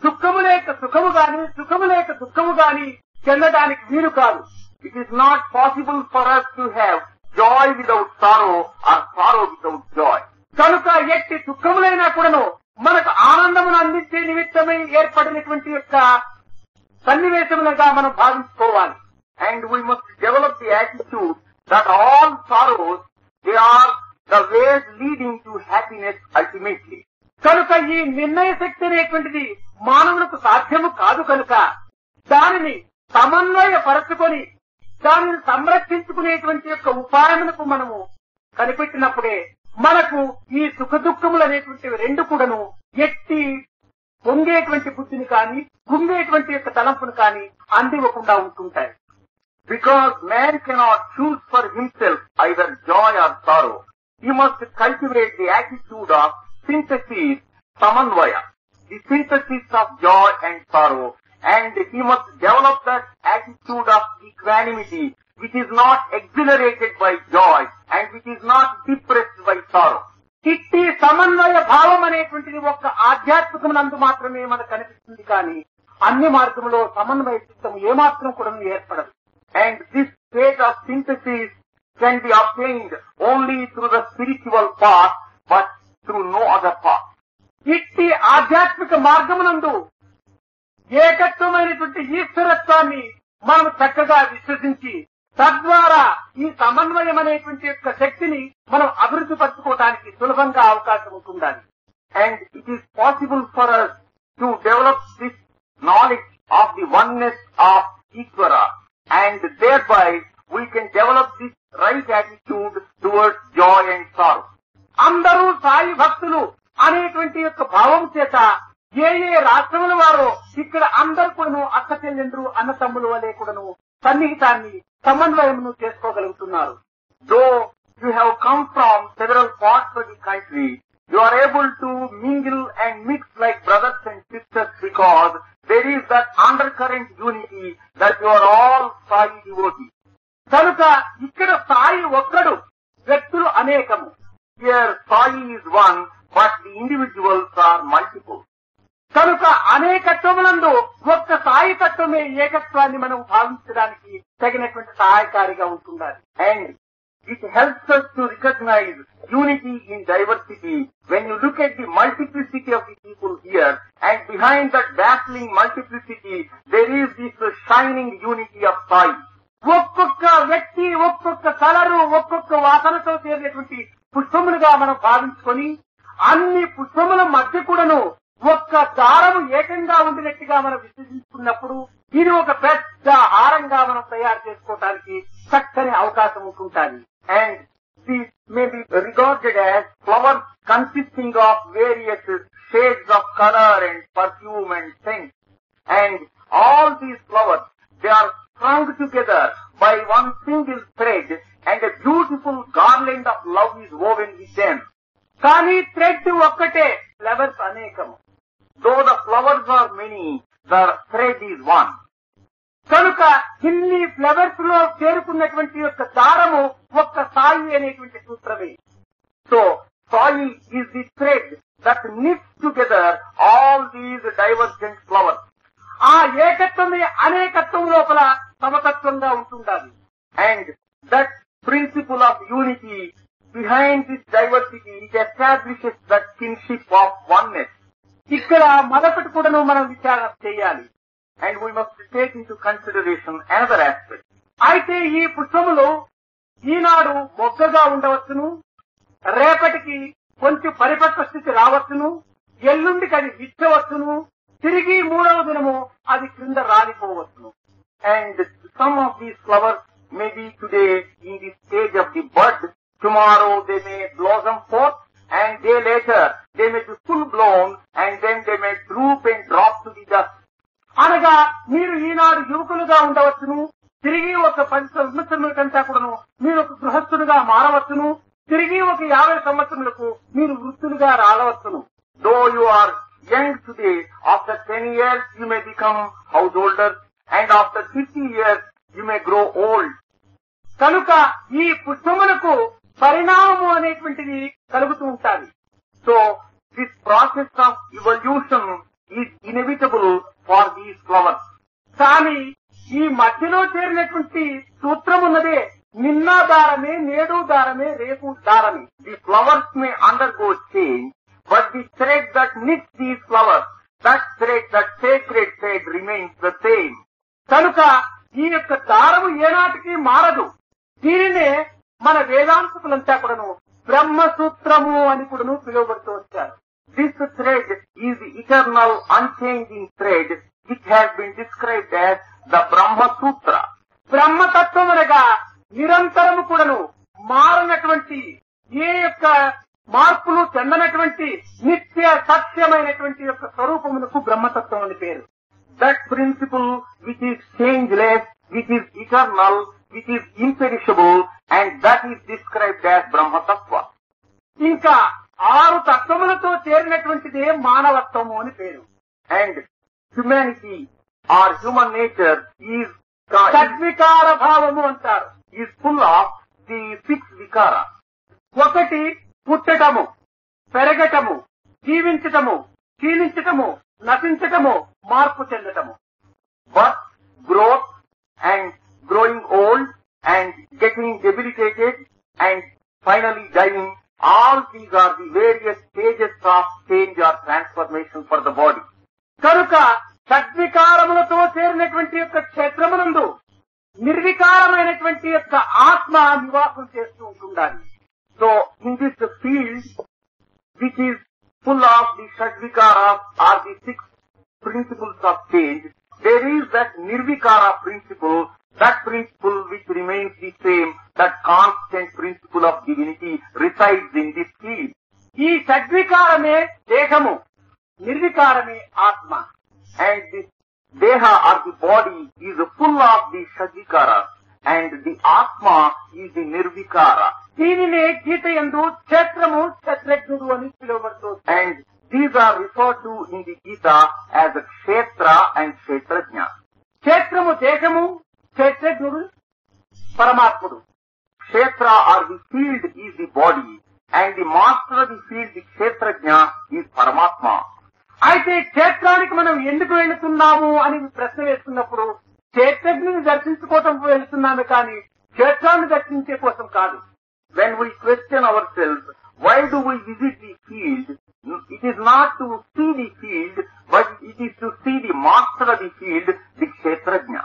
సుఖము లేక సుఖము గాని సుఖము లేక దుఃఖము గాని చెందడానికి వీలు కాదు. It is not possible for us to have joy without sorrow or sorrow without joy. కనుక ఎట్టి దుఃఖములైనా కూడాను మనకు ఆనందమును అందించే నిమిత్తమై ఏర్పడినటువంటి యొక్క సన్నివేశములుగా మనం భావించుకోవాలి. And we must develop the attitude that all sorrows, they are the ways leading to happiness ultimately. కనుక ఈ నిర్ణయ శక్తి అనేటువంటిది మానవులకు సాధ్యము కాదు కనుక దానిని సమన్వయపరచుకొని దానిని సంరక్షించుకునేటువంటి యొక్క ఉపాయములకు మనము కనిపెట్టినప్పుడే మనకు ఈ సుఖ దుఃఖములు అనేటువంటివి రెండు కూడాను ఎట్టి పొంగేటువంటి బుద్ధిని కానీ కుంగేటువంటి యొక్క తలంపును కానీ అందివ్వకుండా ఉంటుంటాయి. Because man cannot choose for himself either joy or sorrow, he must cultivate the attitude of synthesis, samanvaya, the synthesis of joy and sorrow, and he must develop that attitude of equanimity, which is not exhilarated by joy and which is not depressed by sorrow. ఇట్టి సమన్వయ భావం అనేటువంటిది ఒక్క ఆధ్యాత్మికమునందు మాత్రమే మనకు కనిపిస్తుంది కానీ అన్ని మార్గంలో సమన్వయ చిత్తం ఏమాత్రం కూడా ఏర్పడదు. And this state of synthesis can be obtained only through the spiritual path, but through no other path. ఇట్టి ఆధ్యాత్మిక మార్గమునందు ఏకత్వమైనటువంటి ఈశ్వరత్వాన్ని మనం చక్కగా విశ్వసించి తద్వారా ఈ సమన్వయం అనేటువంటి యొక్క శక్తిని మనం అభివృద్ధి పరచుకోవడానికి సులభంగా అవకాశం ఉంటుండాలి. And it is possible for us to develop this knowledge of the oneness of Ishvara, and thereby we can develop this right attitude towards joy and sorrow. అందరూ సాయి భక్తులు అనేటువంటి యొక్క భావం చేత ఏ రాష్ట్రముల వారో ఇక్కడ అందరూ కూడాను అక్క చెల్లెండ్రు అన్న తమ్ముల వలె కూడాను సన్నిహితాన్ని సమన్వయమును చేసుకోగలుగుతున్నారు. Though you have come from several parts of the country, you are able to mingle and mix like brothers and sisters because there is that undercurrent unity that you are all Sai devotees. కనుక ఇక్కడ సాయి ఒక్కడు, వ్యక్తులు అనేకము. Here Sai is one, but the individuals are multiple. కనుక అనేకత్వములందు ఒక్క సాయి తత్వమే ఏకత్వాన్ని మనం భావించడానికి తగినటువంటి సహాయకారిగా ఉంటుండాలి. And it helps us to recognize unity in diversity when you look at the multiplicity of the people here, and behind that dazzling multiplicity there is this shining unity of Sai. ఒక్కొక్క వ్యక్తి, ఒక్కొక్క colour, ఒక్కొక్క వాసనతో చేరినటువంటి పుష్పములుగా మనం భావించుకొని అన్ని పుష్పముల మధ్య కూడాను ఒక్క దారము ఏకంగా ఉండినట్టుగా మనం విశ్లేషించుకున్నప్పుడు ఇది ఒక పెద్ద హారంగా మనం తయారు చేసుకోవడానికి చక్కని అవకాశం ఉంటుంటుంది. And these may be regarded as flowers consisting of various shades of color and perfume and scent. And all these flowers, they are strung together by one single thread, and a beautiful garland of love is woven with them. కానీ thread ఒక్కటే, flowers అనేకము. Though the flowers are many, the thread is one. కనుక ఇన్ని flowers లో చేరుకున్నటువంటి యొక్క దారము ఒక్క సాయి అనేటువంటి సూత్రమే. So, Sai is the thread that knits together all these divergent flowers. ఆ ఏకత్వమే అనేకత్వం లోపల సమతత్వంగా ఉంటుండాలి. And that principle of unity behind this diversity, it establishes that kinship of oneness. ఇక్కడ మొదటి కూడాను మనం విచారణ చేయాలి. And we must take into consideration another aspect. అయితే ఈ పుష్పములు ఈనాడు మొగ్గగా ఉండవచ్చును, రేపటికి కొంచెం పరిపక్వ స్థితి రావచ్చును, ఎల్లుండికి అది విచ్చవచ్చును, తిరిగి మూడవ దినము అది క్రింద రాలిపోవచ్చును. And some of these flowers may be today in the stage of the bud, tomorrow they may blossom forth, and day later they may be full blown, and then they may droop and drop to the dust. అనగా మీరు ఈనాడు యువకులుగా ఉండవచ్చును, తిరిగి ఒక 10 సంవత్సరముల కంటే కూడాను మీరు ఒక గృహస్థులుగా మారవచ్చును, తిరిగి ఒక 50 సంవత్సరములకు మీరు వృద్ధులుగా రాలవచ్చును. Though you are young today, after 10 years you may become householders, and after 50 years you may grow old. కనుక ఈ పుష్పములకు పరిణామము అనేటువంటిది కలుగుతూ ఉంటాది. So this process of evolution is inevitable for these flowers. కానీ ఈ మధ్యలో చేరినటువంటి సూత్రం ఉన్నదే నిన్న దారమే, నేడు దారమే, రేపు దారమే. The flowers may undergo change, but the thread that knits these flowers, that thread, that sacred thread remains the same. కనుక ఈ యొక్క దారము ఏనాటికి మారదు. దీనినే మన వేదాంతకులంతా కూడాను బ్రహ్మసూత్రము అని కూడాను పిలువబడుతూ వచ్చారు. This thread is the eternal, unchanging thread which has been described as the Brahma Sutra. బ్రహ్మతత్వం అనగా నిరంతరము కూడాను మారనటువంటి, ఏ యొక్క మార్పులు చెందనటువంటి నిత్య సత్యమైనటువంటి యొక్క స్వరూపమునకు బ్రహ్మతత్వం అని పేరు. That principle which is changeless, which is eternal, which is imperishable, and that is described as Brahma Tattva. ఇంకా 6 తత్వములతో చేరినటువంటిదే మానవత్వము అని పేరు. And humanity or human nature is షడ్వికార భావము అంటారు. full of the 6 vikara. ఒకటి పుట్టటము, పెరగటము, జీవించటము, క్షీణించటము, నశించటము, మార్పు చెందటము. Birth, growth, and growing old, and getting debilitated, and finally dying. All these are the various stages of change or transformation for the body. కనుక షడ్వికారములతో చేరినటువంటి యొక్క క్షేత్రమునందు నిర్వికారమైనటువంటి యొక్క ఆత్మ నివాసం చేస్తూ ఉంటుండాలి. So, in this field, which is full of the Shadvikaras or the 6 principles of change, there is that Nirvikara principle, that principle which remains the same, that constant principle of divinity resides in this field. ఈ షడ్వికారమే దేహము, నిర్వికారమే ఆత్మ. And this Deha or the body is full of the Shadvikaras, and the Atma is the Nirvikara. దీనినే గీత యందు క్షేత్రము, క్షేత్రజ్ఞుడు అని పిలువబడుతుంది. And these are referred to in the Gita as a Kshetra and Kshetrajna. క్షేత్రము దేశము, క్షేత్రజ్ఞుడు పరమాత్ముడు. Kshetra or the field is the body, and the master of the field, the Kshetrajna, is Paramatma. అయితే క్షేత్రానికి మనం ఎందుకు వెళుతున్నాము అని ప్రశ్న వేస్తున్నప్పుడు క్షేత్రజ్ఞుని దర్శించుకోవటం వెళుతున్నాము కానీ క్షేత్రాన్ని దర్శించే కోసం కాదు. When we question ourselves, why do we visit the field? It is not to see the field, but it is to see the master of the field, the Kshetrajna.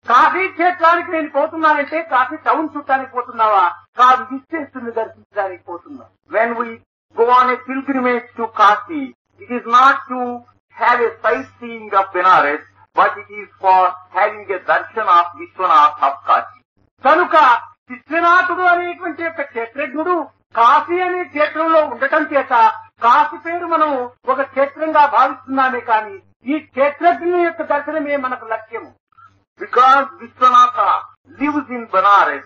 Kashi క్షేత్రానికి నేను పోతున్నానంటే కాశీ టౌన్ చుట్టానికి పోతున్నావా? కాదు, విశ్వేశ్వరుని దర్శించడానికి పోతున్నా. When we go on a pilgrimage to Kashi, it is not to have a sightseeing of Benares, but it is for having a darshan of Vishwanath of Kashi. కనుక విశ్వనాథుడు అనేటువంటి యొక్క క్షేత్రజ్ఞుడు కాశీ అనే క్షేత్రంలో ఉండటం చేత కాశీ పేరు మనం ఒక క్షేత్రంగా భావిస్తున్నామే కానీ ఈ క్షేత్రజ్ఞుని యొక్క దర్శనమే మనకు లక్ష్యము. Because Vishwanatha lives in Benares,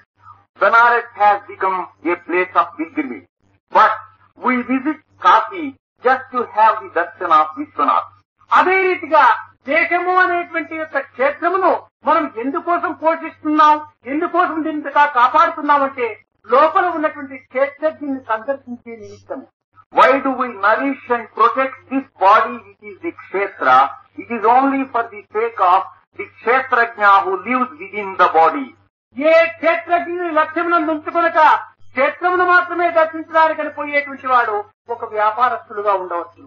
Benares has become a place of pilgrimage. But we visit Kashi just to have the darshan of Vishwanath. అదే రీతిగా దేశము అనేటువంటి యొక్క క్షేత్రమును మనం ఎందుకోసం పోషిస్తున్నాం, ఎందుకోసం దీనిగా కాపాడుతున్నామంటే లోపల ఉన్నటువంటి క్షేత్రజ్ఞుని సందర్శించే నిమిత్తము. Why do we nourish and protect this body which is the Kshetra? It is only for the sake of the Kshetrajna who lives within the body. ఏ క్షేత్రజ్ఞుని లక్ష్యములను ఉంచుకొనక క్షేత్రమును మాత్రమే దర్శించడానికని పోయేటువంటి వాడు ఒక వ్యాపారస్తులుగా ఉండవచ్చు.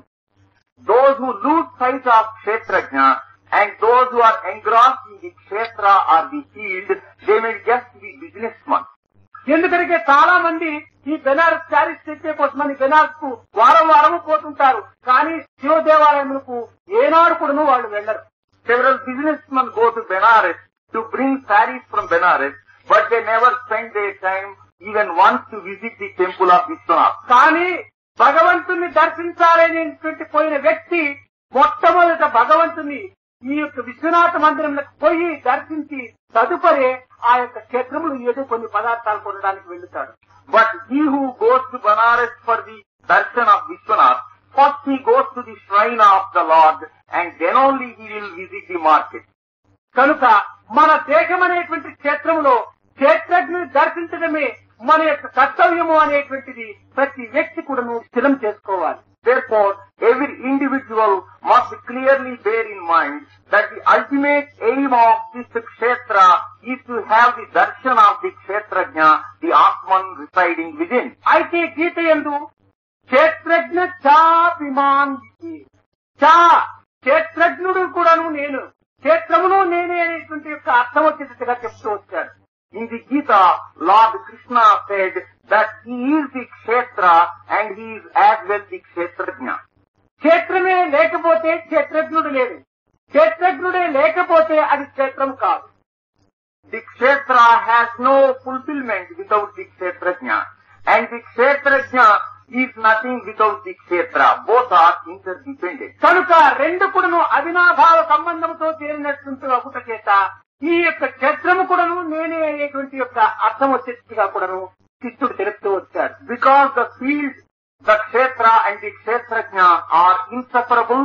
Those who lose sight of Kshetrajna and those who are engrossed in the kshetra or the field, they may just be businessmen. ఎందుకంటే చాలా మంది ఈ బెనారస్ శారీస్ తెచ్చే కోసమని బెనారస్ కు వారం వారము పోతుంటారు, కానీ శివ దేవాలయములకు ఏనాడు కూడాను వాళ్ళు వెళ్లరు. Several businessmen go to Benares to bring sarees from Benares, but they never spend their time even once to visit the temple of Vishwanath. కానీ భగవంతుని దర్శించాలనేటువంటి పోయిన వ్యక్తి మొట్టమొదట భగవంతుని ఈ యొక్క విశ్వనాథ మందిరంలోకి పోయి దర్శించి తదుపరి ఆ యొక్క క్షేత్రములు ఏదో కొన్ని పదార్థాలు కొనడానికి వెళ్తాడు. But he who goes to Benares for the darshan of Vishwanath, first he goes to the shrine of the Lord and then only he will visit the market. కనుక మన దేశం అనేటువంటి క్షేత్రములో క్షేత్రజ్ఞుని దర్శించడమే మన యొక్క కర్తవ్యము అనేటువంటిది ప్రతి వ్యక్తి కూడాను స్థిరం చేసుకోవాలి. Therefore, every individual must clearly bear in mind that the ultimate aim of this kshetra is to have the darshan of the kshetrajna, the Atman residing within. అయితే గీత యందు క్షేత్రజ్ఞ చాపిమాన్ చా క్షేత్రజ్ఞుడు కూడాను నేను, క్షేత్రమును నేనే అనేటువంటి యొక్క అర్థం వచ్చేటట్టుగా చెప్తూ వచ్చాడు. In the Gita, Lord Krishna said that he is the kshetra and he is as well the kshetrajna. క్షేత్రమే లేకపోతే క్షేత్రజ్ఞుడు లేడు, క్షేత్రజ్ఞుడే లేకపోతే అది క్షేత్రం కాదు. The kshetra has no fulfillment without the kshetrajna, and the kshetrajna is nothing without the kshetra. Both are interdependent. కనుక రెండు కూడాను అవినాభావ సంబంధంతో చేరినటువంటి ఒకట చేత ఈ యొక్క క్షేత్రము కూడాను నేనే అనేటువంటి యొక్క అర్థం వచ్చేట్టుగా కూడాను కృష్ణుడు తెలుపుతూ వచ్చాడు. Because the field, the kshetra and the kshetrajna are inseparable,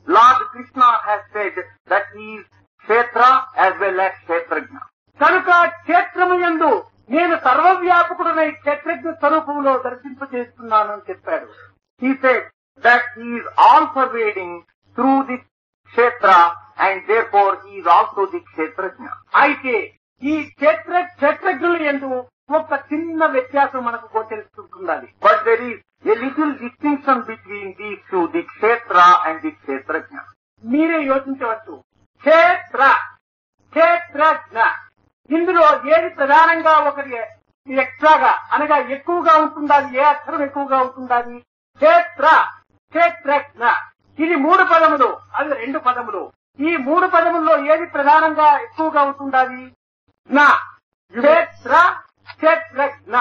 Lord Krishna has said that he is kshetra as well as kshetrajna. కనుక క్షేత్రము యందు నేను సర్వవ్యాపకుడనై క్షేత్రజ్ఞ స్వరూపంలో దర్శింపజేస్తున్నాను అని చెప్పాడు. He said that he is all pervading through the kshetra and therefore he is also the kshetrajna. అయితే ఈ క్షేత్రజ్ఞుల యందు ఒక చిన్న వ్యత్యాసం మనకు గోచరిస్తుంటున్నది. But there is a little distinction between these two, the kshetra and the kshetrajna. మీరే యోచించవచ్చు. క్షేత్రజ్ఞ ఇందులో ఏది ప్రధానంగా ఒకటి ఎక్స్ట్రాగా అనగా ఎక్కువగా ఉంటుండాలి, ఏ అక్షరం ఎక్కువగా ఉంటుండాలి? క్షేత్రజ్ఞ ఇది 3 పదములు, అవి 2 పదములు. ఈ 3 పదముల్లో ఏది ప్రధానంగా ఎక్కువగా ఉంటుండాలి? క్షేత్రజ్ఞ.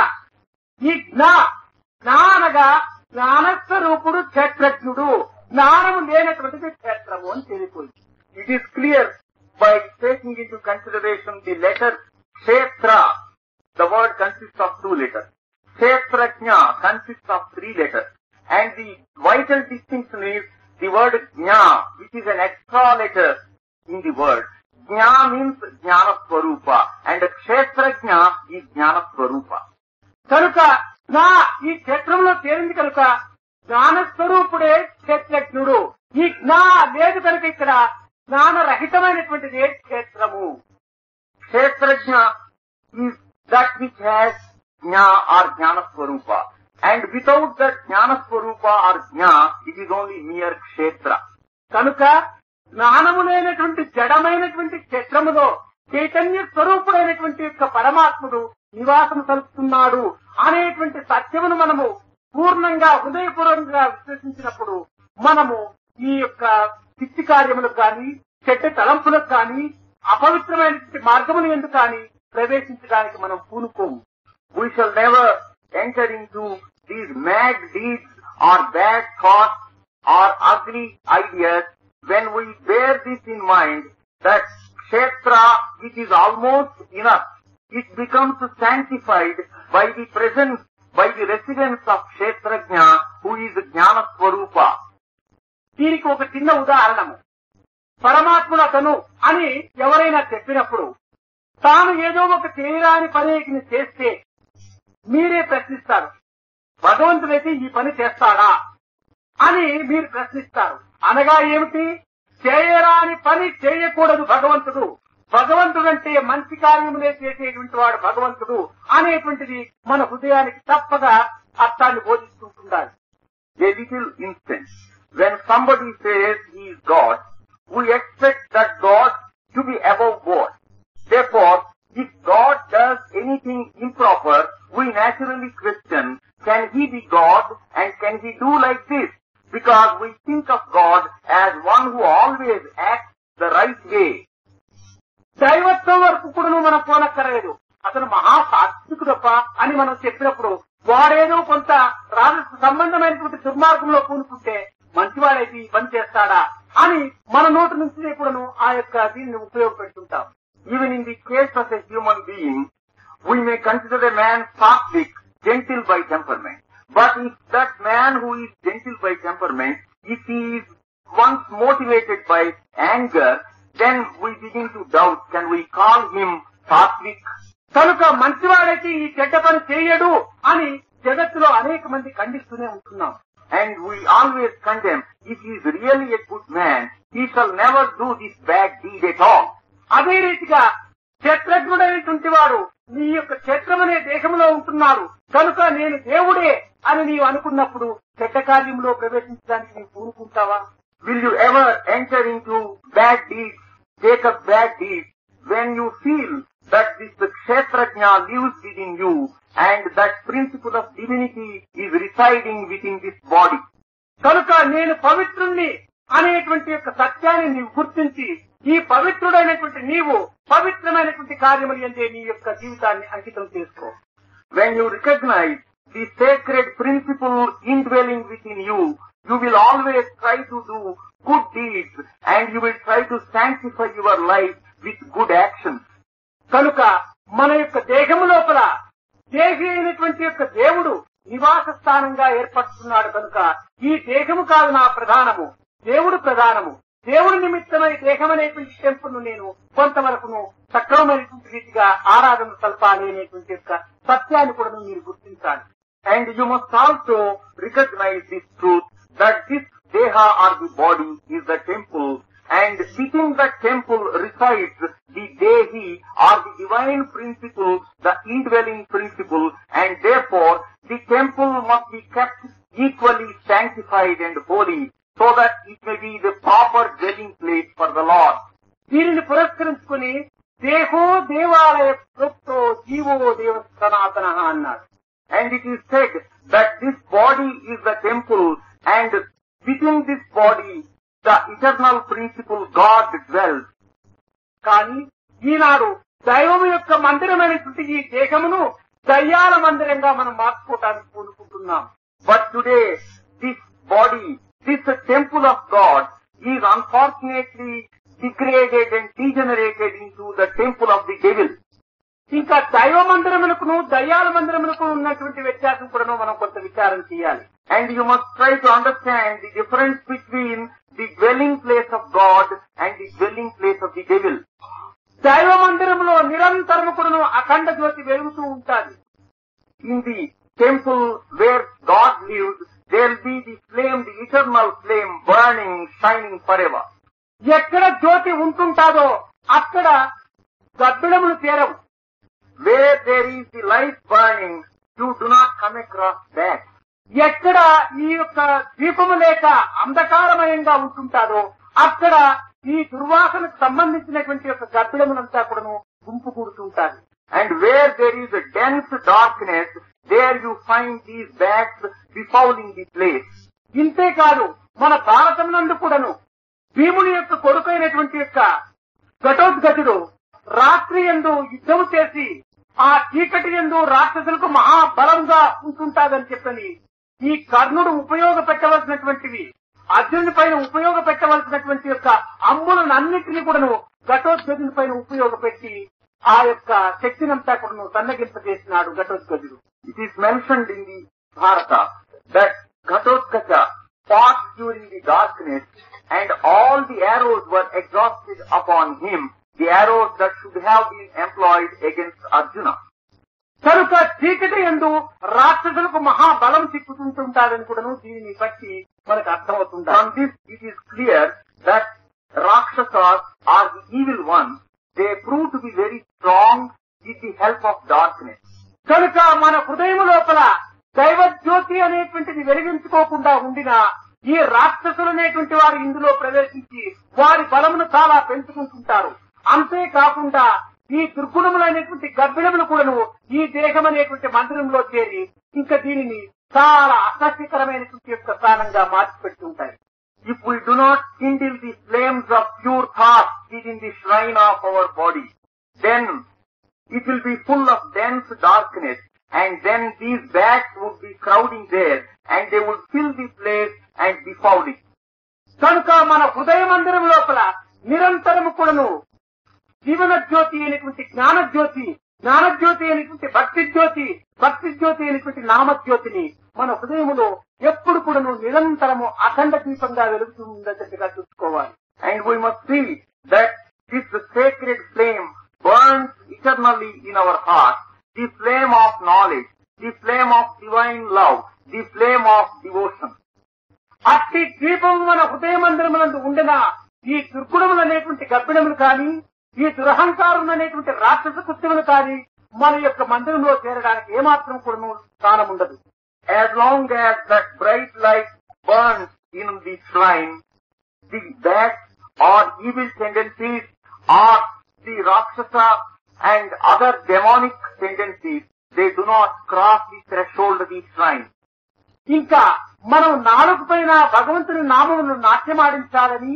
ఈ జ్ఞానగా జ్ఞానస్వరూపుడు క్షేత్రజ్ఞుడు, జ్ఞానము లేనటువంటిది క్షేత్రము అని తెలిపోయింది. It is clear by taking into consideration the letter kshetra. The word consists of 2 letters. Kshetrajna consists of 3 letters. And the vital distinction is the word jna, which is an extra letter in the word. Jna means jnana swarupa and kshetrajna is jnana swarupa. కనుక ఈ క్షేత్రంలో చేరింది కనుక జ్ఞానస్వరూపుడే క్షేత్రజ్ఞుడు. ఈ లేదు కనుక ఇక్కడ జ్ఞానరహితమైనటువంటిదే క్షేత్రము. Kshetrajna is that which has jna or jnana swarupa. And without that jnana swarupa or jna, it is only mere kshetra. కనుక జ్ఞానము లేనటువంటి జడమైనటువంటి క్షేత్రములో చైతన్య స్వరూపుడైనటువంటి యొక్క పరమాత్ముడు నివాసం కలుపుతున్నాడు అనేటువంటి సత్యమును మనము పూర్ణంగా హృదయపూర్వకంగా విశ్వసించినప్పుడు మనము ఈ యొక్క పిచ్చి కార్యములకు కానీ చెడ్డ తలంపులకు కానీ అపవిత్రమైనటువంటి మార్గములు ఎందుకు కానీ ప్రవేశించడానికి మనం పూనుకోము. We shall never enter into these mad deeds or bad thoughts or ugly ideas when we bear this in mind that kshetra, which is almost enough, it becomes sanctified by the presence, by the residence of kshetrajna who is jnana swarupa. దీనికి ఒక చిన్న ఉదాహరణము. పరమాత్ముడతను అని ఎవరైనా చెప్పినప్పుడు తాను ఏదో ఒక చేయరాని పనిని చేస్తే మీరే ప్రశ్నిస్తారు, భగవంతుడైతే ఈ పని చేస్తాడా అని మీరు ప్రశ్నిస్తారు. అనగా ఏమిటి? చేయరాని పని చేయకూడదు భగవంతుడు, భగవంతుడంటే మంచి కార్యములే చేసేటువంటి వాడు భగవంతుడు అనేటువంటిది మన హృదయానికి తప్పగా అర్థాన్ని బోధిస్తుంటుండాలి. A little instance. When somebody says he is God, we expect that God to be above board. Therefore, if God does anything improper, we naturally question, can he be God and can he do like this? Because we think of God as one who always acts the right way. దైవత్వం వరకు కూడా మనం పోనక్కర్లేదు. అతను మహాసాత్వికుడప్ప అని మనం చెప్పినప్పుడు వాడేదో కొంత రాజస్వ సంబంధమైనటువంటి దుర్మార్గంలో పూనుకుంటే మంచివాడైతే ఈ పని చేస్తాడా అని మన నోటి నుంచి కూడాను ఆ యొక్క దీన్ని ఉపయోగపెడుతుంటాం. Even in the case of a human being, we may consider a man sattvic, gentle by temperament. But if that man who is gentle by temperament, if he is once motivated by anger, then we begin to doubt, can we call him sattvic? కనుక మంచివాడైతే ఈ చెడ్డ పని చేయడు అని జగత్తులో అనేక మంది ఖండిస్తూనే ఉంటున్నాం. And we always condemn, if he is really a good man, he shall never do this bad deed at all. అదే రీతిగా క్షేత్రజ్ఞుడైనటువంటి వాడు నీ యొక్క క్షేత్రమనే దేశంలో ఉంటున్నాడు కనుక నేను దేవుడే అని నీవు అనుకున్నప్పుడు చెడ్డ కార్యంలో ప్రవేశించడానికి నీవు పూనుకుంటావా? Will you ever enter into bad deeds, take up bad deeds, when you feel that this Kshetrajna lives within you and that principle of divinity is residing within this body? కనుక నేను పవిత్రుణ్ణి అనేటువంటి యొక్క సత్యాన్ని నీవు గుర్తించి ఈ పవిత్రుడైనటువంటి నీవు పవిత్రమైనటువంటి కార్యములు అంటే నీ యొక్క జీవితాన్ని అంకితం చేసుకో. When you recognize the sacred principle indwelling within you, you will always try to do good deeds and you will try to sanctify your life with good actions. కనుక మన యొక్క దేహము లోపల దేహి అయినటువంటి యొక్క దేవుడు నివాస స్థానంగా ఏర్పడుతున్నాడు కనుక ఈ దేహము కాదు నా ప్రధానము, దేవుడు ప్రధానము. దేవుడి నిమిత్తమై దేహం అనేటువంటి టెంపుల్ నేను కొంతవరకును సక్రమమైనటువంటి రీతిగా ఆరాధన సల్పాలి అనేటువంటి యొక్క సత్యాన్ని కూడా మీరు గుర్తించాలి. And you must also recognize this truth that this deha or the body is the temple and within that temple resides the dehi or the divine principle, the indwelling principle, and therefore the temple must be kept equally sanctified and holy so that it may be the proper dwelling place for the Lord. దీనిని పురస్కరించుకుని దేహో దేవాలయ ప్రోక్తో GO దేవ సనాతన అన్నాడు. And it is said that this body is the temple and within this body the eternal principle God dwells. కానీ ఈనాడు దైవం యొక్క మందిరమైనటువంటి ఈ దేహమును దయ్యాల మందిరంగా మనం మార్చుకోవటానికి పూనుకుంటున్నాం. But today this body, this temple of God is unfortunately degraded and degenerated into the temple of the devil. ఇంకా దైవ మందిరమునకును దయ్యాల మందిరమునకు ఉన్నటువంటి వ్యత్యాసం కూడా మనం కొంత విచారం చేయాలి. And you must try to understand the difference between the dwelling place of God and the dwelling place of the devil. దైవ మందిరములో నిరంతరము కూడా అఖండ జ్యోతి వెలుగుతూ ఉంటాది. In the temple where God lives, there will be the flame, the eternal flame burning, shining forever. ఎక్కడ జ్యోతి ఉంటుంటాదో అక్కడ గబ్బిడములు చేరవు. Where there is the light burning, you do not come across that. ఎక్కడ ఈ యొక్క దీపము లేక అంధకారమయంగా ఉంటుంటాదో అక్కడ ఈ దుర్వాసనకు సంబంధించినటువంటి యొక్క గబ్బిడములంతా కూడాను గుంపు కూడుతుంటారు. And where there is a dense darkness, there you find these bats befouling the place. ఇంతేకాదు మన భారతమునందు కూడాను భీముని యొక్క కొడుకైనటువంటి యొక్క ఘటోద్గజుడు రాత్రి యందు యుద్ధము చేసి ఆ చీకటి యందు రాక్షసులకు మహాబలంగా ఉంటుంటాదని చెప్పని ఈ కర్ణుడు ఉపయోగపెట్టవలసినటువంటివి అర్జునుడి పైన ఉపయోగపెట్టవలసినటువంటి యొక్క అమ్ములను అన్నింటినీ కూడాను ఘటోద్గజుని పైన ఉపయోగపెట్టి ఆ యొక్క శక్తినంతా కూడాను సన్నగింపజేసినాడు ఘటోద్గజుడు. It is mentioned in the Bharata that Ghatotkacha fought during the darkness and all the arrows were exhausted upon him, the arrows that should have been employed against Arjuna. కనుక చీకటి యందు రాక్షసులకు మహాబలం చిక్కుతుంటుంటారని కూడాను దీనిని బట్టి మనకు అర్థమవుతుంది. From this it is clear that Rakshasas are the evil ones. They prove to be very strong with the help of darkness. కనుక మన హృదయం లోపల దైవ జ్యోతి అనేటువంటిది వెలిగించుకోకుండా ఉండినా ఈ రాక్షసులనేటువంటి వారు ఇందులో ప్రవేశించి వారి బలమును చాలా పెంచుకుంటుంటారు. అంతేకాకుండా ఈ దుర్గుణములైనటువంటి గర్భిణములు కూడాను ఈ దేహం అనేటువంటి మందిరంలో చేరి ఇంకా దీనిని చాలా అసహ్యకరమైనటువంటి యొక్క స్థానంగా మార్చిపెట్టుంటాయి. If we do not kindle the flames of pure thought within the shrine of our body, then it will be full of dense darkness, and then these bats would be crowding there, and they would fill the place and befoul it. కనుక మన హృదయ మందిరం లోపల నిరంతరము కూడాను జీవన జ్యోతి అయినటువంటి జ్ఞానజ్యోతి, జ్ఞానజ్యోతి అయినటువంటి భక్తి జ్యోతి, భక్తి జ్యోతి అయినటువంటి నామజ్యోతిని మన హృదయములో ఎప్పుడు కూడాను నిరంతరము అఖండ దీపంగా వెలుగుతూ ఉండేటట్టుగా చూసుకోవాలి. And we must see that this sacred flame burns eternally in our heart, the flame of knowledge, the flame of divine love, the flame of devotion. అట్టి దీపం మన హృదయ మందిరమునందు ఉండన ఈ దుర్గుణములు అనేటువంటి గర్భిణములు కానీ, ఈ దురహంకారం అనేటువంటి రాక్షస కృత్యములు కానీ మన యొక్క మందిరంలో చేరడానికి ఏమాత్రం కూడా స్థానం ఉండదు. As long as that bright light burns in the shrine, the bad or evil tendencies or the rakshasa and other demonic tendencies, they do not cross the threshold of the shrine. ఇంకా మనం నాలుగు పైన భగవంతుని నామమును నాట్యమాడించాలని,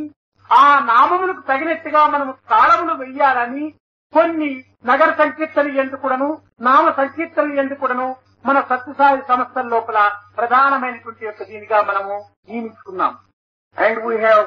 ఆ నామములకు తగినట్టుగా మనం తాళములు వెయ్యాలని కొన్ని నగర సంకీర్తనలు ఎందుకుడను, నామ సంకీర్తనలు ఎందుకుడను మన సత్యసాయి సంస్థల లోపల ప్రధానమైనటువంటి యొక్క దీనిగా మనము నియమించుకున్నాం. And we have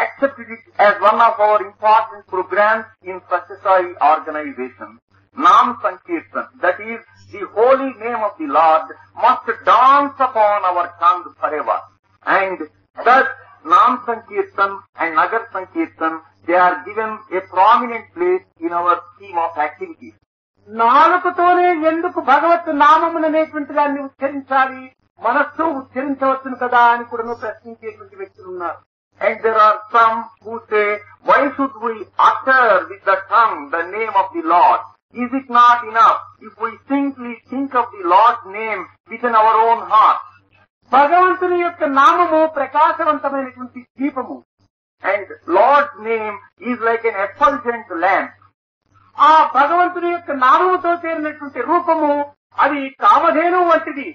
accepted it as one of our important programs in Satyasai organization. Nam Sankirtan, that is, the holy name of the Lord must dance upon our tongue forever. And thus, Nam Sankirtan and Nagar Sankirtan, they are given a prominent place in our scheme of activities. నాలుకతోనే ఎందుకు భగవత్ నామమును అనేటువంటి దాన్ని ఉచ్చరించాలి, మనస్సు ఉచ్చరించవచ్చును కదా అని కూడా ప్రశ్నించేటువంటి వ్యక్తులు ఉన్నారు. And there are some who say, why should we utter with the tongue the name of the Lord? Is it not enough if we simply think of the Lord's name within our own heart? భగవంతుని యొక్క నామము ప్రకాశవంతమైనటువంటి దీపము. And Lord's name is like an effulgent lamp. ఆ భగవంతుని యొక్క నామముతో చేరినటువంటి రూపము అది కామధేనువు వంటిది.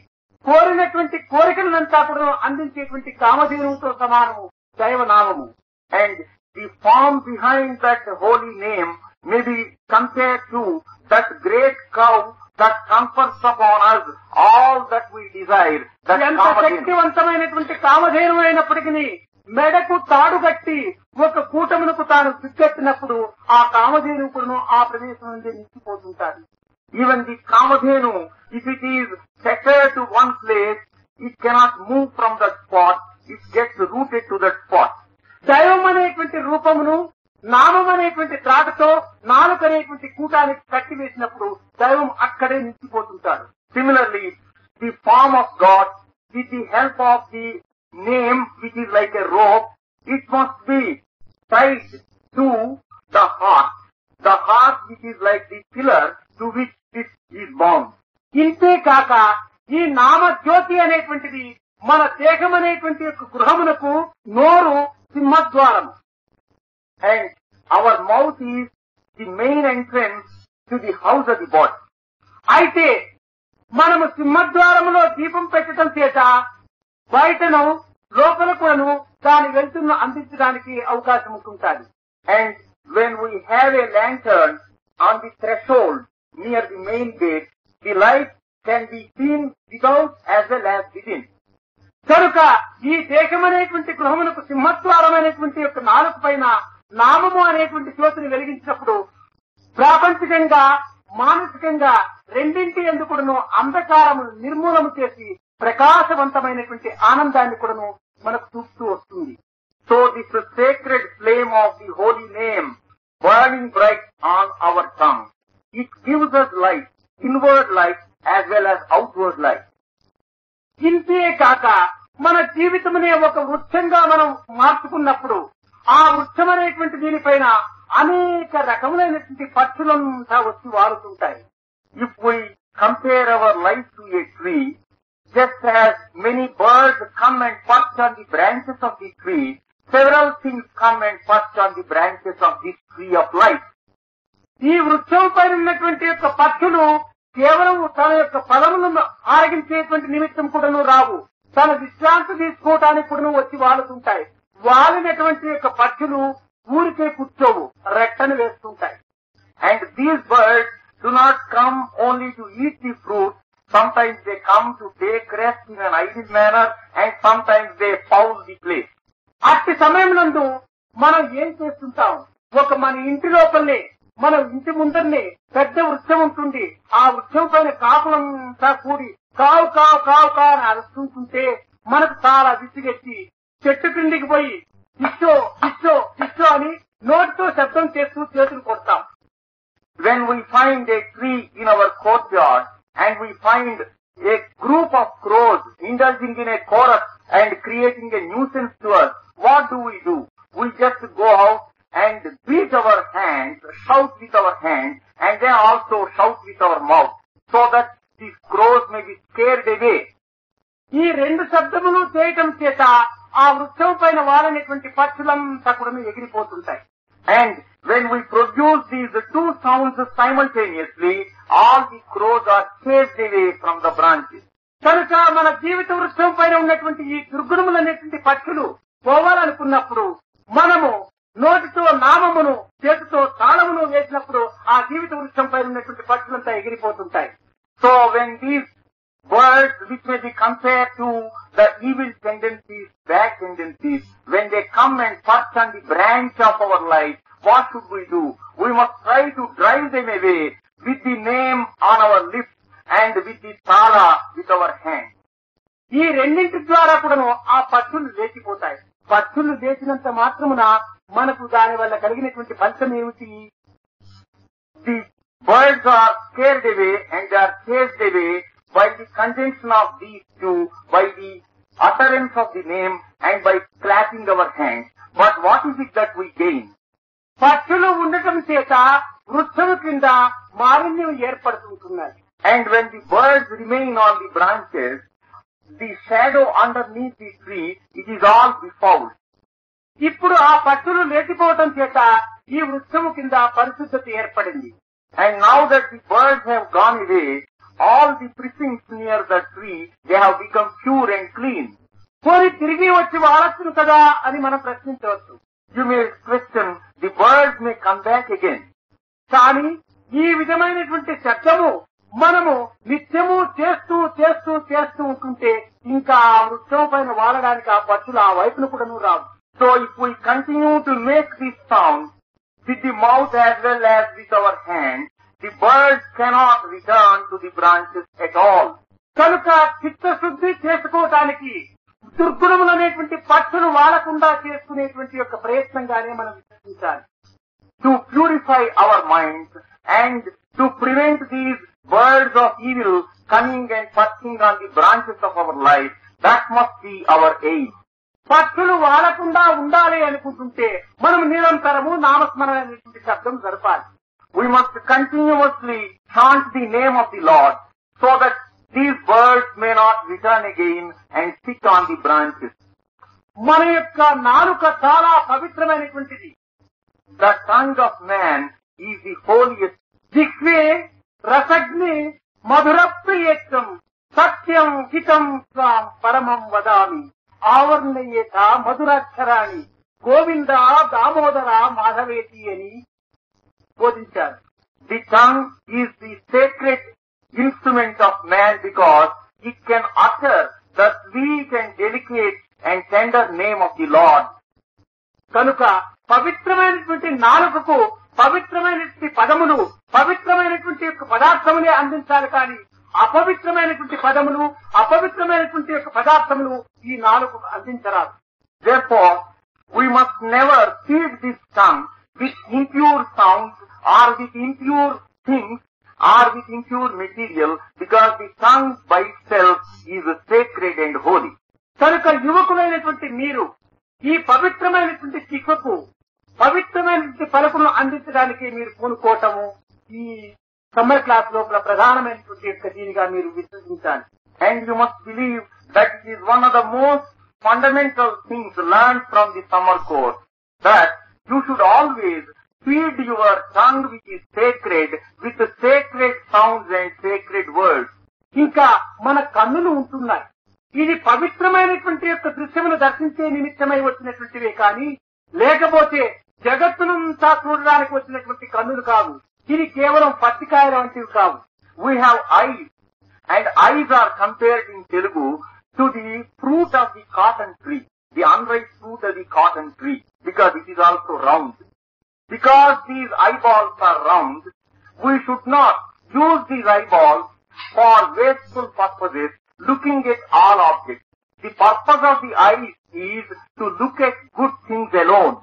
కోరినటువంటి కోరికలనంతా కూడా అందించేటువంటి కామధేనువుతో సమానము దైవనామము. And the form behind that holy name may be compared to that great cow that confers upon us all that we desire. That ఎంత శక్తివంతమైనటువంటి కామధేనువు అయినప్పటికీ మెడకు తాడు కట్టి ఒక కూటమునకు తాను సిగ్గట్టినప్పుడు ఆ కామధేనువును ఆ ప్రదేశం నుండి నిలిచిపోతుంటాడు. Even the kamadhenu, if it is tethered to one place, it cannot move from that spot. It gets rooted to that spot. దైవం అనేటువంటి రూపమును నామం అనేటువంటి త్రాటతో నాలుక అనేటువంటి కూటానికి కట్టివేసినప్పుడు దైవం అక్కడే నిలిచిపోతుంటాడు. Similarly, the form of God, with the help of the name which is like a rope, it must be tied to the heart. The heart which is like the pillar to which it is bound. ఇంతే కాక ఈ నామ జ్యోతి అనేటువంటిది మన దేహం అనేటువంటి యొక్క గృహమునకు నోరు సింహద్వారము. And our mouth is the main entrance to the house of the body. అయితే మనము సింహద్వారములో దీపం పెట్టడం చేత బయటను లోపల కూడాను దాని వెలుతురును అందించడానికి అవకాశం ఉంటుంటుంది. And when we have a lantern on the threshold near the main gate, the light can be seen without as well as within. కనుక ఈ దేశం అనేటువంటి గృహమునకు సింహద్వారం అనేటువంటి యొక్క నాలుగు పైన నామము అనేటువంటి జ్యోతిని వెలిగించినప్పుడు ప్రాపంచికంగా మానసికంగా రెండింటి ఎందుకును అంధకారము నిర్మూలన చేసి ప్రకాశవంతమైనటువంటి ఆనందాన్ని కూడాను మనకు చూపుతూ వస్తుంది. So this sacred flame of the holy name burning bright on our tongue, it gives us light, inward light as well as outward light. ఇంతే కాక మన జీవితమునే ఒక వృక్షంగా మనం మార్చుకున్నప్పుడు ఆ వృక్షం అనేటువంటి దీనిపైన అనేక రకములైనటువంటి పక్షులంతా వచ్చి వాలుతుంటాయి. If we compare our life to a tree, just as many birds come and perch on the branches of the tree, several things come and perch on the branches of this tree of life. ఈ వృక్షం పైన ఉన్నటువంటి యొక్క పక్షులు కేవలం తన యొక్క ఫలములను ఆరగించేటువంటి నిమిత్తం కూడాను రావు, తన విశ్రాంతి తీసుకోవడానికి కూడాను వచ్చి వాలుతుంటాయి. వాలినటువంటి యొక్క పక్షులు ఊరికే కూర్చోవు, రెట్టను వేస్తుంటాయి. And these birds do not come only to eat the fruit. Sometimes they come to take rest in an idle manner, and sometimes they foul the place. అట్టి సమయంలో మనం ఏం చేస్తుంటాం, మన ఇంటి లోపలనే మన ఇంటి ముందరనే పెద్ద వృక్షం ఉంటుంది. ఆ వృక్షం పైన కాకులంతా కూడి కావు కావు కావు కావు అని అరుస్తుంటుంటే మనకు చాలా విసిగెత్తి చెట్టు కిందికి పోయి ఇచ్చో ఇచ్చో ఇచ్చో అని నోటితో శబ్దం చేస్తూ చేతులు కొడతాం. When we find a tree in our courtyard and we find a group of crows indulging in a chorus and creating a nuisance to us, what do? We just go out and beat our hands, shout with our hands, and then also shout with our mouth, so that these crows may be scared away. ఈ రెండు శబ్దములు చేయటం చేత ఆ వృక్షం పైన వాలనేటువంటి పక్షులంతా కూడా ఎగిరిపోతుంటాయి. And when we produce these two sounds simultaneously, all the crows are chased away from the branches. కనుక మన జీవిత వృక్షం పైన ఉన్నటువంటి ఈ దుర్గుణములనేటువంటి పక్షులు పోవాలనుకున్నప్పుడు మనము నోటితో నామమును చేతితో తాళమును వేసినప్పుడు ఆ జీవిత వృక్షం పైన ఉన్నటువంటి పక్షులంతా ఎగిరిపోతుంటాయి. So when these birds, which may be compared to the evil tendencies, bad tendencies, when they come and perch on the branch of our life, what should we do? We must try to drive them away with the name on our lips and with the tala with our hand. ఈ రెండింటి ద్వారా కూడాను ఆ పక్షులు లేచిపోతాయి. పక్షులు లేచినంత మాత్రమున మనకు దాని వల్ల కలిగినటువంటి ఫలితం ఏమిటి? The birds are scared away and they are chased away by the conjunction of these two, by the utterance of the name and by clapping our hands. But what is it that we gain? పక్షులు ఉండటం చేత వృక్షము కింద మాలిన్యం ఏర్పడుతుంటున్నది. And when the birds remain on the branches, the shadow underneath the tree, it is all befouled. ఇప్పుడు ఆ పక్షులు లేచిపోవటం చేత ఈ వృక్షము కింద పరిశుద్ధత ఏర్పడింది. And now that the birds have gone away, all the precincts near the tree, they have become pure and clean. పోనీ తిరిగి వచ్చి వాడొచ్చును కదా అని మనం ప్రశ్నించవచ్చు. You may question, the birds may come back again. కానీ ఈ విధమైనటువంటి శబ్దము మనము నిత్యము చేస్తూ చేస్తూ చేస్తూ ఉంటుంటే ఇంకా ఆ వృక్షం పైన వాడడానికి ఆ పక్షులు ఆ వైపును కూడా రావు. So if we continue to make this sound with the mouth as well as with our hands, the birds cannot return to the branches at all. కనుక చిత్తశుద్ధి చేసుకోవటానికి దుర్గుణములనేటువంటి పక్షులు వాడకుండా చేసుకునేటువంటి యొక్క ప్రయత్నంగానే మనం విశ్వసించాలి. To purify our minds and to prevent these birds of evil coming and perching on the branches of our life, that must be our aim. పక్షులు వాడకుండా ఉండాలి అనుకుంటుంటే మనం నిరంతరము నామస్మరణ అనేటువంటి శబ్దం జరపాలి. We must continuously chant the name of the Lord so that these birds may not return again and sit on the branches. మన యొక్క నాలుక చాలా పవిత్రమైనటువంటిది. The tongue of man is the holiest. జిహ్వే రసగ్ని మధురప్రియత్వం సత్యం హితం స్వాం పరమం వదామి ఆవర్ణయేత మధురాక్షరాణి గోవింద దామోదర మాధవేతి అని బోధించారు. The tongue is the sacred instrument of man because it can utter the sweet and delicate and tender name of the Lord. కనుక పవిత్రమైనటువంటి నాలుకకు పవిత్రమైనటువంటి పదములు పవిత్రమైనటువంటి యొక్క పదార్థములే అందించాలి కానీ అపవిత్రమైనటువంటి పదములు అపవిత్రమైనటువంటి యొక్క పదార్థములు ఈ నాలుకకు అందించరాదు. Therefore, we must never feed this tongue with impure sounds or with impure things or with impure material because the tongue by itself is sacred and holy. కనుక యువకులైనటువంటి మీరు ఈ పవిత్రమైనటువంటి చిక్కుకు పవిత్రమైనటువంటి పలుకులను అందించడానికి మీరు పూనుకోవటము ఈ సమ్మర్ క్లాస్ లోపల ప్రధానమైనటువంటి యొక్క దీనిగా మీరు విశ్వసించాలి. And you must believe that it is one of the most fundamental things learned from the summer course, that you should always feed your tongue which is sacred with the sacred sounds and sacred words. ఇంకా మన కన్నులు ఉంటున్నాయి. ఇది పవిత్రమైనటువంటి యొక్క దృశ్యమును దర్శించే నిమిత్తమై వచ్చినటువంటివే కానీ లేకపోతే జగత్తునంతా చూడడానికి వచ్చినటువంటి కన్నులు కావు. ఇది కేవలం పత్తికాయల వంటివి కావు. We have eyes, and eyes are compared in Telugu to the fruit of the cotton tree, the unripe fruit of the cotton tree, because it is also round. Because these eyeballs are round, we should not use these eyeballs for wasteful purposes, looking at all objects. The purpose of the eyes is to look at good things alone.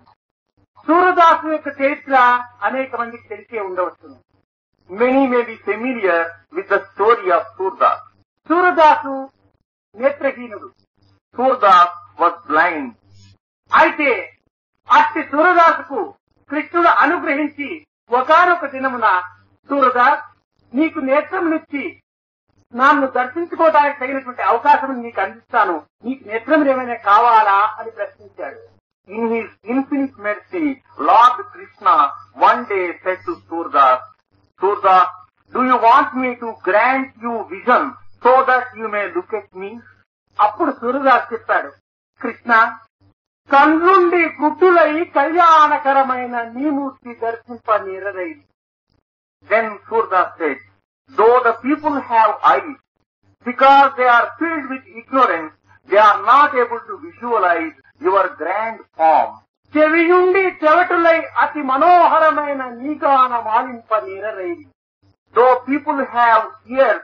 Surdas యొక్క చరిత్ర అనేక మందికి తెలిసే ఉండవచ్చు. Many may be familiar with the story of Surdas. Surdas నేత్రహీనుడు. Surdas was blind. అయితే అట్టి సూరదాసుకు కృష్ణుడు అనుగ్రహించి ఒకానొక దినమున సూరదాస్ నీకు నేత్రమునిచ్చి నన్ను దర్శించుకోవడానికి తగినటువంటి అవకాశం నీకు అందిస్తాను, నీకు నేత్రములు ఏమైనా కావాలా అని ప్రశ్నించాడు. In his infinite mercy, Lord Krishna one day said to Surdas, Surdas, do you want me to grant you vision so that you may look at me? అప్పుడు సూరదాస్ చెప్పాడు, కృష్ణ కన్నుండి గుడ్డులై కళ్యాణకరమైన నీ మూర్తి దర్శింప నిరరైది. Then Surdas said, though the people have eyes, because they are filled with ignorance, they are not able to visualize your grand form. చెవియుండి చెవటులై అతి మనోహరమైన నీగాన మాలింప నిరరైది. Though people have ears,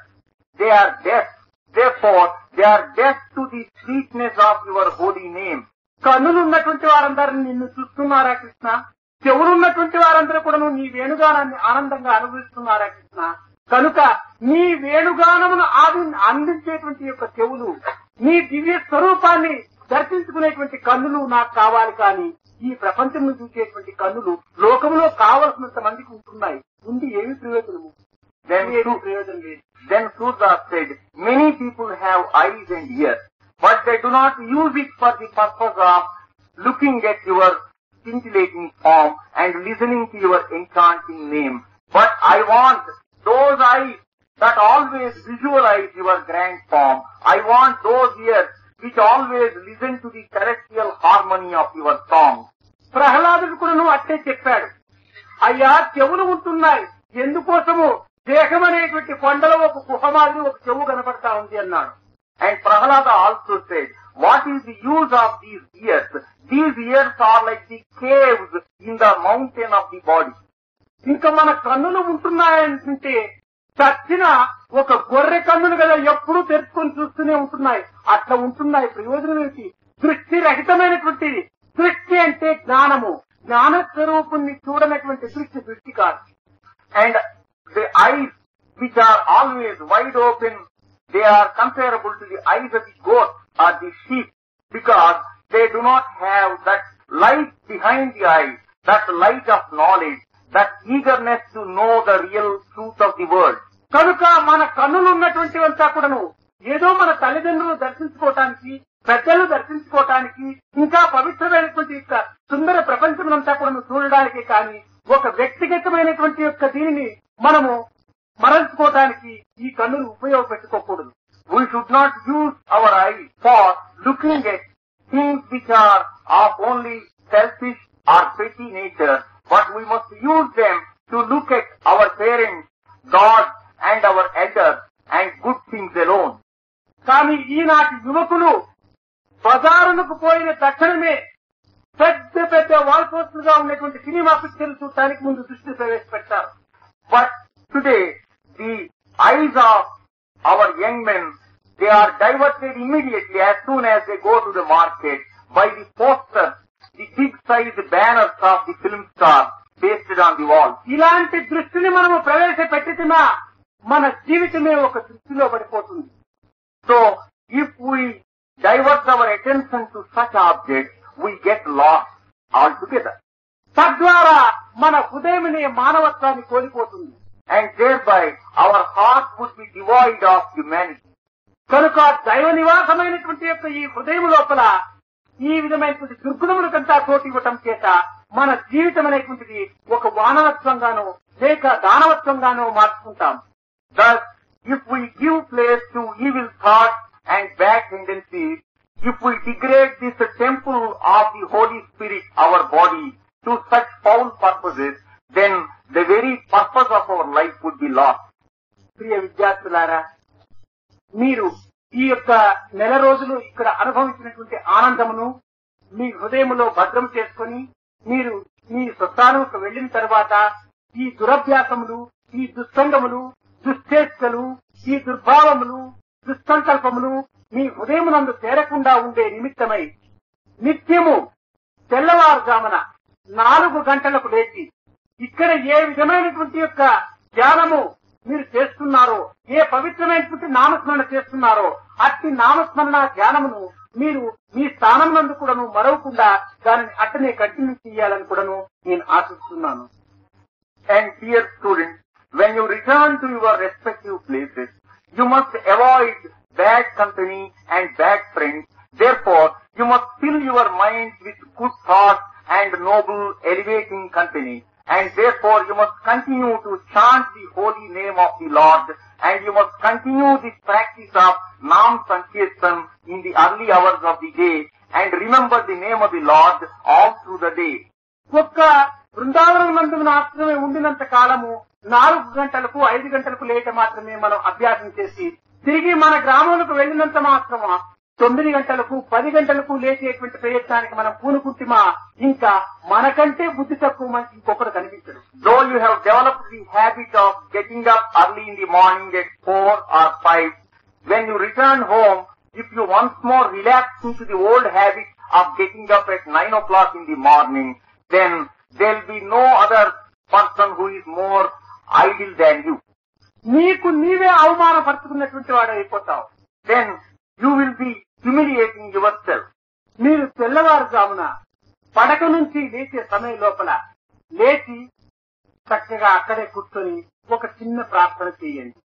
they are deaf. Therefore, they are deaf to the sweetness of your holy name. కన్నులున్నటువంటి వారందరూ నిన్ను చూస్తున్నారా కృష్ణ? చెవులున్నటువంటి వారందరూ కూడా నీ వేణుగానాన్ని ఆనందంగా అనుభవిస్తున్నారా కృష్ణ? కనుక నీ వేణుగానమును అందించేటువంటి యొక్క చెవులు, నీ దివ్య స్వరూపాన్ని దర్శించుకునేటువంటి కన్నులు నాకు కావాలి. కానీ ఈ ప్రపంచం చూసేటువంటి కన్నులు లోకంలో కావలసినంత మందికి ఉంటున్నాయి. ఉండి ఏమి ప్రయోజనము? ప్రయోజనం లేదు. Then Surdas said, many people have eyes and ears, but they do not use it for the purpose of looking at your scintillating form and listening to your enchanting name. But I want those eyes that always visualize your grand form. I want those ears which always listen to the celestial harmony of your song. ప్రహ్లాదుడు కూడా నువ్వు అట్టే చెప్పాడు, అయ్యా చెవులు ఉంటున్నాయి, ఎందుకోసము దేహం అనేటువంటి కొండలో ఒక గుహమాది ఒక చెవు కనపడతా ఉంది అన్నాడు. And Prahlada also said, what is the use of these ears? These ears are like the caves in the mountain of the body. ఇంకా మన కన్నులు ఉంటున్నాయంటే చచ్చిన ఒక గొర్రె కన్నులు కదా ఎప్పుడూ తెరుచుకొని చూస్తూనే ఉంటున్నాయి. అట్లా ఉంటున్నాయి. ప్రయోజనం ఏంటి? దృష్టి రహితమైనటువంటి దృష్టి అంటే జ్ఞానము. జ్ఞాన స్వరూపుణ్ణి చూడనటువంటి దృష్టి కాదు. And the eyes which are always wide open, they are comparable to the eyes of the goat or the sheep, because they do not have that light behind the eyes, that light of knowledge, that eagerness to know the real truth of the world. కనుక మన కన్నులు ఉన్నటువంటివంతా కూడాను ఏదో మన తల్లిదండ్రులు దర్శించుకోవటానికి, పెద్దలు దర్శించుకోవటానికి, ఇంకా పవిత్రమైనటువంటి యొక్క సుందర ప్రపంచమంతా కూడాను చూడడానికి కానీ ఒక వ్యక్తిగతమైనటువంటి యొక్క దీనిని మనము మరల్చుకోవటానికి ఈ కన్నులు ఉపయోగపెట్టుకోకూడదు. We should not use our eyes for looking at things which are of only selfish or petty nature, but we must use them to look at our parents, God and our elders and good things alone. కానీ ఈనాటి యువకులు బజారులకు పోయిన తక్షణమే పెద్ద పెద్ద wall పోస్టులుగా ఉన్నటువంటి cinema పిక్చర్లు చూడటానికి ముందు దృష్టి ప్రవేశపెట్టారు. But today, the eyes of our young men, they are diverted immediately as soon as they go to the market by the posters, the big-sized banners of the film stars pasted on the wall. ఇలాంటి దృష్టిని మనము ప్రవేశపెట్టినా మన జీవితమే ఒక దృష్టిలో పడిపోతుంది. So, if we divert our attention to such objects, we get lost altogether. తద్వారా మన హృదయమనే మానవత్వాన్ని కోల్పోతుంది. And thereby our heart would be devoid of humanity. కనుక దైవ నివాసమైనటువంటి యొక్క ఈ హృదయం లోపల ఈ విధమైనటువంటి దుర్గుణములకంతా చోటు ఇవ్వటం చేత మన జీవితం అనేటువంటిది ఒక వానవత్వంగానో లేక దానవత్వంగానో మార్చుకుంటాం. Thus, if we give place to evil thoughts and bad tendencies, if we degrade this temple of the Holy Spirit, our body, to such foul purposes, then the very purpose of our life would be lost. ప్రియ విద్యార్థులారా, మీరు ఈ యొక్క నెల రోజులు ఇక్కడ అనుభవించినటువంటి ఆనందమును మీ హృదయములో భద్రం చేసుకొని మీరు మీ స్వస్థానంకు వెళ్లిన తర్వాత ఈ దురభ్యాసములు, ఈ దుస్సంగములు, దుశ్చేష్టలు, ఈ దుర్భావములు, దుస్సంకల్పములు మీ హృదయమునందు చేరకుండా ఉండే నిమిత్తమై నిత్యము తెల్లవారుజామున 4 గంటలకు లేచి ఇక్కడ ఏ విధమైనటువంటి యొక్క ధ్యానము మీరు చేస్తున్నారో, ఏ పవిత్రమైనటువంటి నామస్మరణ చేస్తున్నారో అట్టి నామస్మరణ ధ్యానమును మీరు మీ స్థానం నందు కూడాను మరవకుండా దానిని అట్టనే కంటిన్యూ చేయాలని కూడాను నేను ఆశిస్తున్నాను. And dear students, when you return to your respective places, you must avoid bad company and bad friends. Therefore, you must fill your minds with good thoughts and noble, elevating company. And therefore, you must continue to chant the holy name of the Lord, and you must continue this practice of Nam Sankirtan in the early hours of the day, and remember the name of the Lord all through the day. ఒక్క బృందావనం నందు మాత్రమే ఉండినంత కాలము 4 గంటలకు 5 గంటలకు లేట మాత్రమే మనం అభ్యాసం చేసి తిరిగి మన గ్రామాలకు వెళ్లినంత మాత్రమా 9 గంటలకు 10 గంటలకు లేచేటువంటి ప్రయత్నానికి మనం పూనుకుంటుమా ఇంకా మనకంటే బుద్ధి తక్కువ మనకి ఇంకొకరు కనిపించడు. Though you have developed the habit of getting up early in the morning at 4 or 5, when you return home, if you once more relapse into the old habit of getting up at 9 o'clock in the morning, then there will be no other person who is more idle than you. నీకు నీవే అవమానపరుచుకున్నటువంటి వాడు అయిపోతావు. Then you will be humiliating yourself. మీరు తెల్లవారుజామున పడక నుంచి లేచే సమయం లోపల లేచి చక్కగా అక్కడే కూర్చొని ఒక చిన్న ప్రార్థన చేయండి.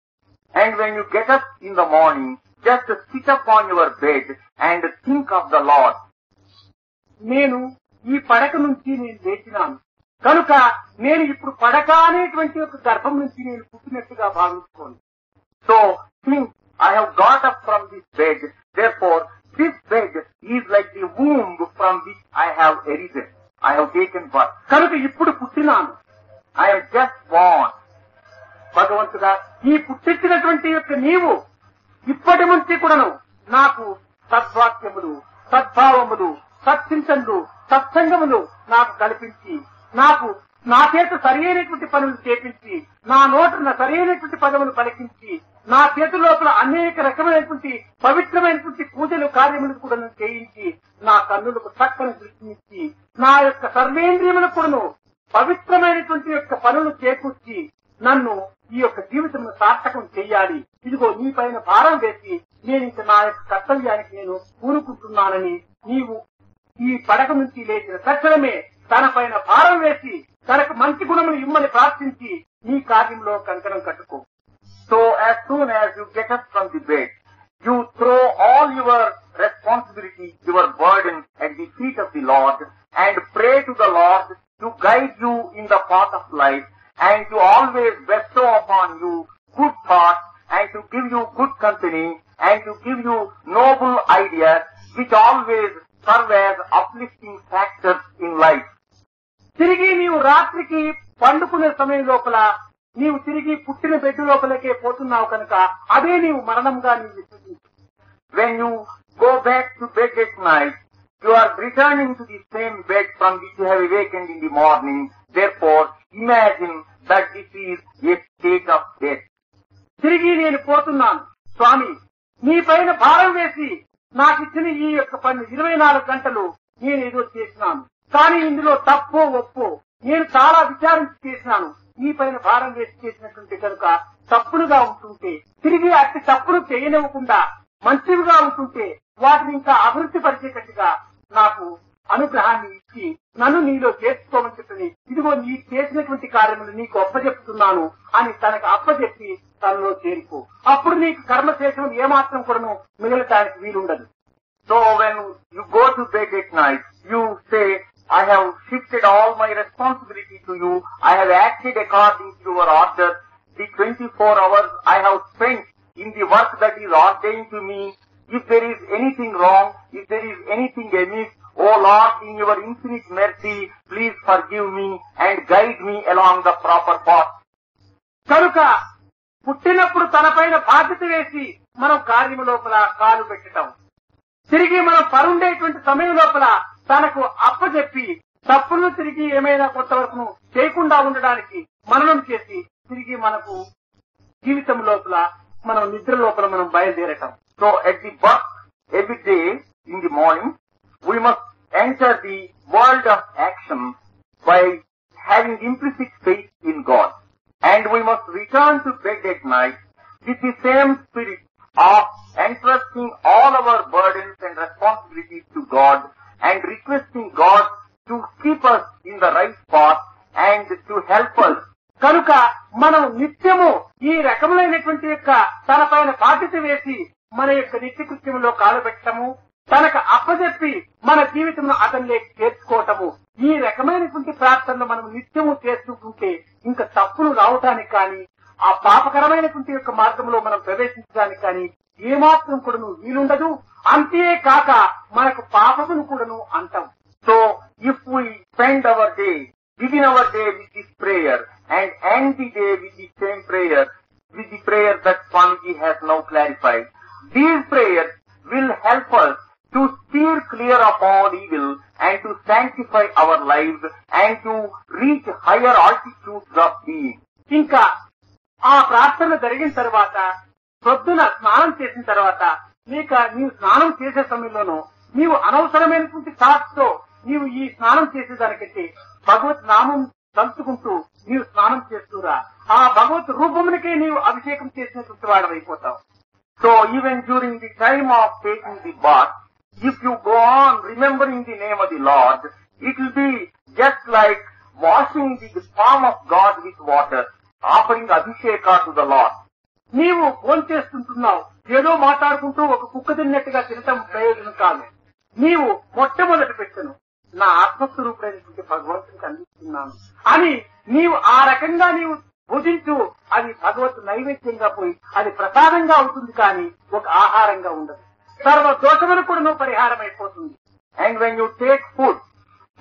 And when you get up in the morning, just sit up on your bed and think of the Lord. నేను ఈ పడక నుంచి నేను లేచినాను కనుక నేను ఇప్పుడు పడక అనేటువంటి ఒక గర్భం నుంచి నేను పుట్టినట్టుగా భావించుకోను. So think, I have got up from this bed, therefore this bed is like the womb from which I have arisen. I have taken birth. కనుక ఇప్పుడు పుట్టినాను. I am just born. భగవంతుడా, ఈ పుట్టించినటువంటి యొక్క నీవు ఇప్పటి నుంచి కూడాను నాకు సద్వాక్యములు, సద్భావములు, సత్చింతనలు, సత్సంగములు నాకు కల్పించి నాకు నా చేత సరైనటువంటి పనులు చేపించి నా నోటున సరైనటువంటి పదవులు పలికించి నా చేతి లోపల అనేక రకమైనటువంటి పవిత్రమైనటువంటి పూజలు కార్యములు కూడా చేయించి నా కన్నులకు చక్కని దృష్టినిచ్చి నా యొక్క సర్వేంద్రియములకు కూడాను పవిత్రమైనటువంటి యొక్క పనులు చేకూర్చి నన్ను ఈ యొక్క జీవితంలో సార్థకం చేయాలి. ఇదిగో నీ పైన భారం వేసి నేను ఇంక నా యొక్క కర్తవ్యానికి నేను పూనుకుంటున్నానని నీవు ఈ పడక నుంచి లేచిన తక్షణమే తన పైన భారం వేసి తనకు మంచి గుణములు ఇమ్మని ప్రార్థించి నీ కార్యంలో కంకణం కట్టుకో. So as soon as you get up from the bed, you throw all your responsibility, your burden at the feet of the Lord and pray to the Lord to guide you in the path of life and to always bestow upon you good thoughts and to give you good company and to give you noble ideas which always serve as uplifting factors in life. తిరిగి నీవు రాత్రికి పండుకునే సమయం లోపల నీవు తిరిగి పుట్టిన bed లోపలకే పోతున్నావు కనుక అదే నీవు మరణంగా నీవు విశ్వసించు. When you go back to bed at night, you are returning to the same bed from which you have awakened in the morning. Therefore, imagine that this is a state of death. తిరిగి నేను పోతున్నాను స్వామి, నీ పైన భారం వేసి నాకు ఇచ్చిన ఈ యొక్క పని 24 గంటలు నేను ఏదో చేసినాను, కానీ ఇందులో తప్పో ఒప్పో నేను చాలా విచారించి చేసినాను. నీ పైన భారం వేసి చేసినటువంటి కనుక తప్పులుగా ఉంటుంటే తిరిగి అట్టి తప్పులు చేయనివ్వకుండా మంచివిగా ఉంటుంటే వాటిని ఇంకా అభివృద్ధి పరిచేటట్టుగా నాకు అనుగ్రహాన్ని ఇచ్చి నన్ను నీలో చేర్చుకోమని చెప్పని ఇదిగో నీ చేసినటువంటి కార్యములు నీకు అప్పచెప్తున్నాను అని తనకు అప్పచెప్పి తనలో చేరుకో. అప్పుడు నీకు కర్మశేషం ఏమాత్రం కూడాను మిగలటానికి వీలుండదు. So when you go to bed at night, you say, I have shifted all my responsibility to you. I have acted according to your order. The 24 hours I have spent in the work that is ordained to me. If there is anything wrong, if there is anything amiss, O Lord, in your infinite mercy, please forgive me and guide me along the proper path. కనుక పుట్టినప్పుడు తనపైన బాధ్యత వేసి మనం కార్యము లోపల కాలు పెట్టటం, తిరిగి మనం పరుండేటువంటి సమయం లోపల తనకు అప్పచెప్పి తప్పులను తిరిగి ఏమైనా కొంతవరకు చేయకుండా ఉండడానికి మననం చేసి తిరిగి మనకు జీవితం లోపల మనం నిద్ర లోపల మనం బయలుదేరటం. So at the birth, every day in the morning, we must enter the world of action by having implicit faith in God. And we must return to bed at night with the same spirit of entrusting all our burdens and responsibilities to God and requesting God to keep us in the right path and to help us. కనుక మనం నిత్యము ఈ రకములైనటువంటి యొక్క తనపైన బాధ్యత వేసి మన యొక్క నిత్యకృత్యంలో కాలు పెట్టడము, తనకు అప్పచెప్పి మన జీవితంలో అతనిలోకి చేర్చుకోవటము, ఈ రకమైనటువంటి ప్రార్థనలు మనం నిత్యము చేస్తుంటే ఇంకా తప్పులు రావటానికి కానీ ఆ పాపకరమైనటువంటి యొక్క మార్గంలో మనం ప్రవేశించడానికి కానీ ఏమాత్రం కూడాను వీలుండదు. అంతేకాక మనకు పాపమును కూడాను అంటాం. So if we spend our day, begin our day with this prayer and end the day with the same prayer, with the prayer that Swamiji has now clarified, these prayers will help us to steer clear of all evil and to sanctify our lives and to reach higher altitudes of being. ఇంకా ఆ ప్రార్థన జరిగిన తర్వాత పొద్దున స్నానం చేసిన తర్వాత నీవు స్నానం చేసే సమయంలోనూ నీవు అనవసరమైనటువంటి థాట్స్ తో నీవు ఈ స్నానం చేసేదానికంటే భగవత్ నామం తలుచుకుంటూ నీవు స్నానం చేస్తూరా ఆ భగవత్ రూపమునికే నీవు అభిషేకం చేసినటువంటి వాడవైపోతావు. So even during the time of taking the bath, if you go on remembering the name of the Lord, it will be just like washing the palm of God with water, offering abhisheka to the Lord. నీవు phone చేస్తుంటున్నావు, ఏదో మాట్లాడుకుంటూ ఒక కుక్క తిన్నట్టుగా తినటం ప్రయోజనం కాదు. నీవు మొట్టమొదటి పెట్టను నా ఆత్మస్వరూపుడైనటువంటి భగవంతునికి అందిస్తున్నాను అని నీవు ఆ రకంగా నీవు భుజించు. అది భగవత్ నైవేద్యంగా పోయి అది ప్రసాదంగా అవుతుంది కానీ ఒక ఆహారంగా ఉండదు. సర్వ దోషములు కూడా నువ్వు పరిహారం అయిపోతుంది. And when you take food,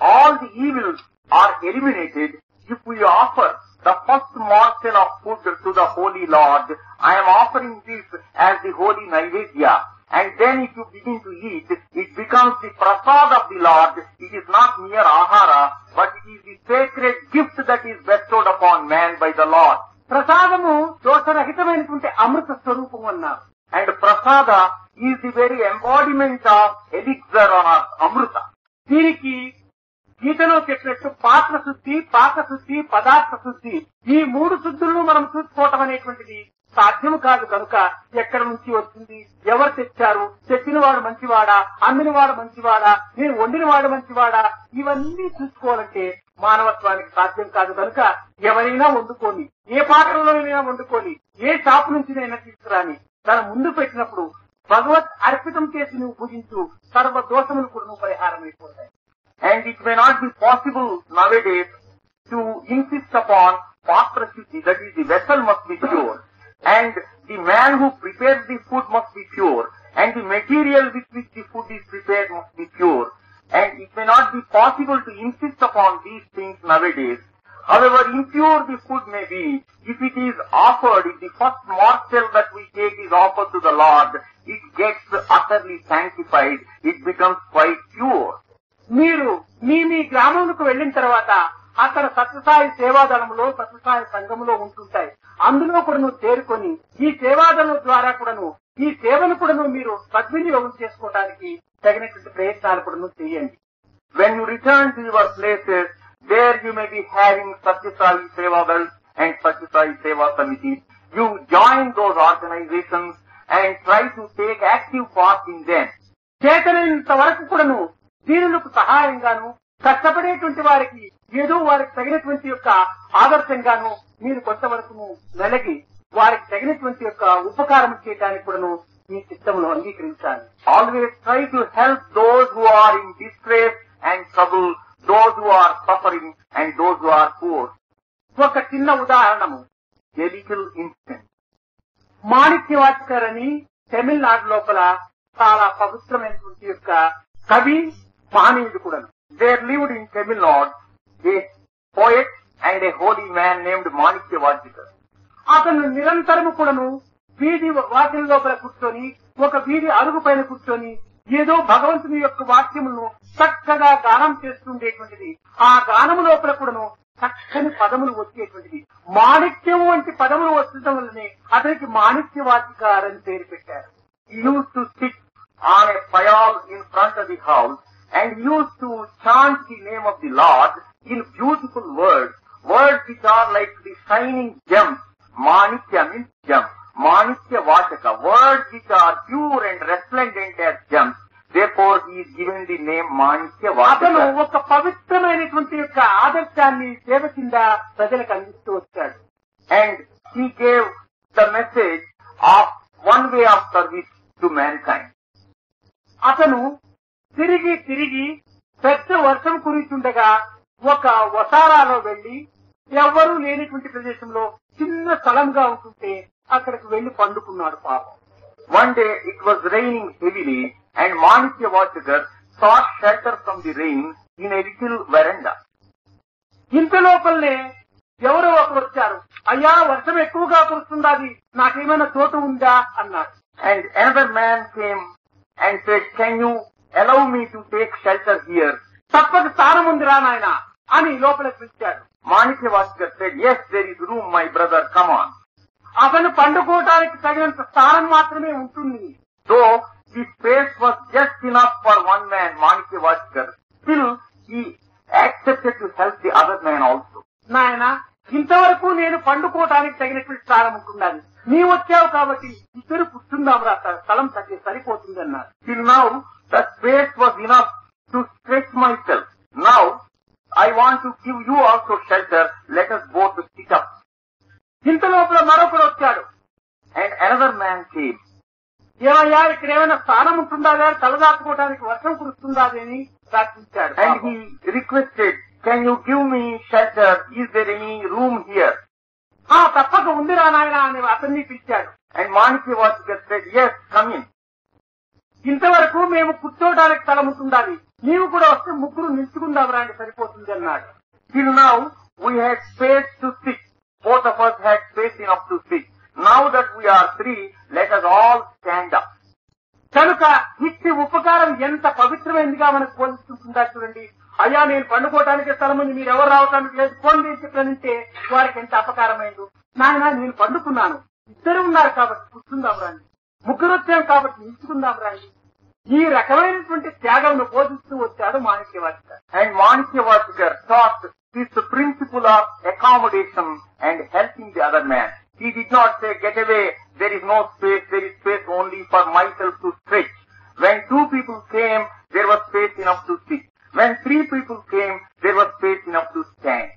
all the evils are eliminated. If we offer the first morsel of food to the Holy Lord, I am offering this as the holy Naivedya. And then if you begin to eat, it becomes the prasad of the Lord. It is not mere ahara, but it is the sacred gift that is bestowed upon man by the Lord. ప్రసాదము దోషరహితమైనటువంటి అమృత స్వరూపం అన్నారు. And prasada is the very embodiment of elixir or amrita. దీనికి గీతలో చెప్పినట్టు పాత్ర శుద్ధి, పాక శుద్ధి, పదార్థ శుద్ధి, ఈ మూడు శుద్ధులను మనం చూసుకోవటం అనేటువంటిది సాధ్యము కాదు. కనుక ఎక్కడి నుంచి వచ్చింది, ఎవరు తెచ్చారు, తెచ్చిన వాడు మంచివాడా, అమ్మిన వాడు మంచివాడా, నేను వండిన వాడు మంచివాడా, ఇవన్నీ చూసుకోవాలంటే మానవత్వానికి సాధ్యం కాదు. కనుక ఎవరైనా వండుకొని, ఏ పాత్రలోనైనా వండుకొని, ఏ షాపు నుంచినైనా తీసుకురాని తన ముందు పెట్టినప్పుడు భగవత్ అర్పితం చేసి నువ్వు పూజించు, సర్వ దోషములు కూడా నువ్వు పరిహారం అయిపోతాయి. And it may not be possible nowadays to insist upon patra shuddhi, that is, the vessel must be pure, and the man who prepares the food must be pure, and the material with which the food is prepared must be pure. And it may not be possible to insist upon these things nowadays. However impure the food may be, if it is offered, if the first morsel that we take is offered to the Lord, it gets utterly sanctified, it becomes quite pure. మీరు మీ గ్రామంకు వెళ్లిన తర్వాత అక్కడ సత్యసాయి సేవాదళంలో, సత్యసాయి సంఘంలో ఉంటుంటాయి. అందులో కూడా నువ్వు చేరుకొని ఈ సేవాదళం ద్వారా కూడాను ఈ సేవను కూడాను మీరు సద్వినియోగం చేసుకోవడానికి తగినటువంటి ప్రయత్నాలు కూడా చేయండి. When you return to your places, there you may be having Satyasai Sevadal and Satyasai Seva Samitis. You join those organizations and try to take active part in them. చేతనైనంత వరకు కూడాను దీనులకు సహాయంగాను, కష్టపడేటువంటి వారికి ఏదో వారికి తగినటువంటి యొక్క ఆదర్శంగాను మీరు కొంతవరకు వెలగి వారికి తగినటువంటి యొక్క ఉపకారం చేయడానికి కూడాను మీ చిత్తంలో అంగీకరించాలి. Always try to help those who are in distress and trouble, those who are suffering and those who are poor. ఒక చిన్న ఉదాహరణము, A little instance. మాణిక్యవాచకర్ అని తమిళనాడు లోపల చాలా పవిత్రమైనటువంటి యొక్క కవి, మహనీయుడు కూడాను. There lived in Tamil Nadu a poet and a holy man named Manikyavajikar. అతను నిరంతరము కూడాను వీధి వాకిల లోపల కూర్చొని, ఒక వీధి అరుగు పైన కూర్చొని ఏదో భగవంతుని యొక్క వాక్యములను చక్కగా గానం చేస్తుండేటువంటిది. ఆ గానము లోపల కూడాను చక్కని పదములు వచ్చేటువంటిది. మాణిక్యం వంటి పదములు వచ్చడం వల్లనే అతనికి మాణిక్యవాచికార్ అని పేరు పెట్టారు. He used to sit on a payal in front of the house and used to chant the name of the Lord in beautiful words, words which are like the shining gems. Manikya means gem. Manikya Vachaka, words which are pure and resplendent as gems. Therefore, he is given the name Manikya అతను Vachaka. ఒక పవిత్రమైనటువంటి యొక్క ఆదర్శాన్ని సేవ కింద ప్రజలకు అందిస్తూ వచ్చాడు. And he gave the message of one way of service to mankind. అతను తిరిగి తిరిగి పెద్ద వర్షం కురుస్తుండగా ఒక వసారాలో వెళ్లి ఎవ్వరూ లేనిటువంటి ప్రదేశంలో చిన్న స్థలంగా ఉంటుంటే అక్కడికి వెళ్లి పండుకున్నాడు పాపం. One day it was raining heavily and Manikya Vachakar sought shelter from the rain in a little veranda. ఇంత లోపలనే ఎవరో ఒకరు వచ్చారు. అయ్యా, వర్షం ఎక్కువగా కురుస్తున్నది, నాకేమైనా చోటు ఉందా అన్నాడు. And another man came and said, can you allow me to take shelter here? తప్పక స్థానం ఉందిరా నాయన అని లోపలికి పిలిచాడు. Manikya Vachakar said, yes, there is room, my brother, come on. అతను పండుకోవడానికి తగినంత స్థానం మాత్రమే ఉంటుంది. Though the space was just enough for one man, Manikya Vachakar, still he accepted to help the other man also. నాయన, ఇంతవరకు నేను పండుకోవడానికి తగినటువంటి స్థానం ఉంటున్నది, నీ వచ్చావు కాబట్టి ఇద్దరు కూర్చుందాం రా, స్థలం సరిపోతుంది అన్నారు. Till now, the space was enough to stretch myself. Now, I want to give you also shelter, let us both sit up. ఇంత లోపల మరొకడు వచ్చాడు. And another man came. ఏమయ్యా, ఇక్కడ ఏమైనా స్థానం ఉంటుందా, తలదాచుకోవడానికి వర్షం కురుస్తుందా అని ప్రార్థించాడు. And he requested, can you give me shelter? Is there any room here? తప్పక ఉందిరా నాయన అని అతన్ని పిలిచాడు. And Manikya Vachakar said, yes, come in. ఇంతవరకు మేము కూర్చోవడానికి స్థలం ఉంటుండాలి, నీవు కూడా వస్తే ముగ్గురు నిల్చుకుందాం రా అంటే సరిపోతుంది అన్నాడు. Till now, we had space to sit. Both of us had space enough to sit. Now that we are three, let us all stand up. కనుక ఇట్టి ఉపకారం ఎంత పవిత్రమైనదిగా మనకు పోలిస్తుంటుందా చూడండి. అయ్యా, నేను పండుకోవటానికి స్థలం ఉంది, మీరు ఎవరు రావటానికి లేదు, పోండి చెప్పానంటే వారికి ఎంత అపకారమైంది. నాయన, నేను పండుకున్నాను, ఇద్దరు ఉన్నారు కాబట్టి కూర్చుందాం రండి, ముగ్గురు వచ్చాం కాబట్టి నిల్చుకుందాం రండి. ఈ రకమైనటువంటి త్యాగంను బోధిస్తూ వచ్చాడు Manikkavachakar. And Manikya taught this principle of accommodation and helping the other man. He did not say, get away, there is no space, there is space only for myself to stretch. When two people came, there was space enough to sit. When three people came, there was space enough to stand.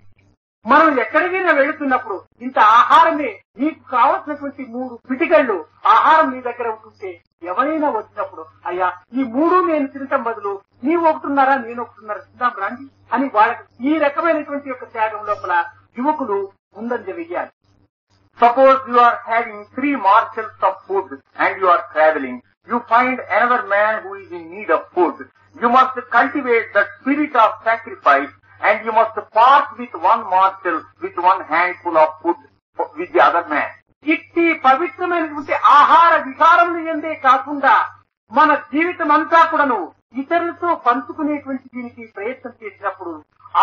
మనం ఎక్కడికైనా వెళుతున్నప్పుడు ఇంత ఆహారమే నీకు కావలసినటువంటి 3 పిటికళ్ళు ఆహారం నీ దగ్గర ఉంటుంటే ఎవరైనా వచ్చినప్పుడు, అయ్యా, ఈ 3 నేను తినటం బదులు నీవు ఒకటిన్నారా నేను ఒకటిన్నర తిందాం రండి అని వాళ్ళకి ఈ రకమైనటువంటి యొక్క త్యాగం లోపల యువకులు ముందంజ వెయ్యాలి. Suppose you are having 3 morsels of food and you are traveling. You find another man who is in need of food. You must cultivate the spirit of sacrifice and you must part with one morsel, with one handful of food with the other man. ఇట్టి పవిత్రమైనటువంటి ఆహార విహారములు ఎందే కాకుండా మన జీవితం అంతా కూడాను ఇతరులతో పంచుకునేటువంటి దీనికి ప్రయత్నం చేసినప్పుడు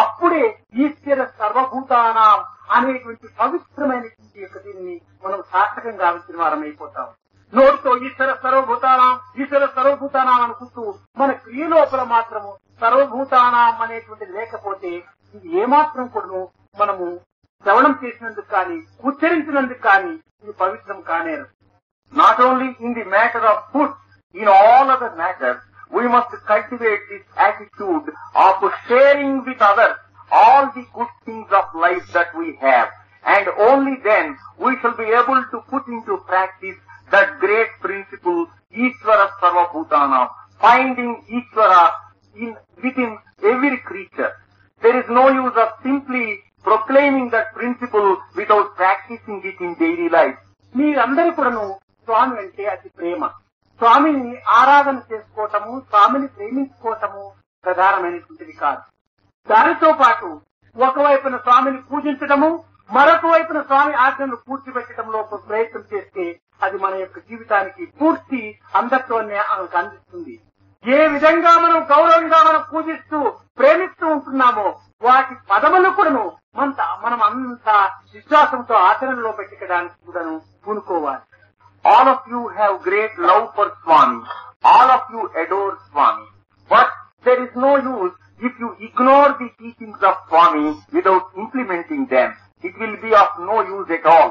అప్పుడే ఈశ్వర సర్వభూతానాం అనేటువంటి పవిత్రమైనటువంటి యొక్క దీనిని మనం సార్థకంగా గావించిన వారం అయిపోతాం. నోటితో ఈశ్వర సర్వభూతానాం అనుకుంటూ మన క్రియలోపల మాత్రము సర్వభూతానాం అనేటువంటి లేకపోతే ఇది ఏమాత్రం కూడాను మనము శ్రవణం చేసినందుకు కానీ ఉచ్చరించినందుకు కానీ ఇది పవిత్రం కానేరు. Not only in the matter of food, in all other matters, we must cultivate this attitude of sharing with others all the good things of life that we have. And only then we shall be able to put into practice that great principle, Ishvara Sarva Bhutanam, finding Ishvara within every creature. There is no use of simply proclaiming that principle without practicing it in daily life. మీరందరూ కూడాను స్వామి అంటే అతి ప్రేమ. స్వామిని ఆరాధన చేసుకోవటము, స్వామిని ప్రేమించుకోవటము ప్రధానమైనటువంటిది కాదు. దానితో పాటు ఒకవైపున స్వామిని పూజించడము, మరొక వైపున స్వామి ఆజ్ఞను పూర్తి పెట్టడంలో ప్రయత్నం చేస్తే అది మన యొక్క జీవితానికి పూర్తి అంధత్వాన్ని అందిస్తుంది. ఏ విధంగా మనం గౌరవంగా మనం పూజిస్తూ ప్రేమిస్తూ ఉంటున్నామో వాటి పదములు కూడాను మనం అంత విశ్వాసంతో ఆచరణలో పెట్టడానికి కూడాను పూనుకోవాలి. All of you have great love for Swami. All of you adore Swami. But there is no use if you ignore the teachings of Swami without implementing them. It will be of no use at all.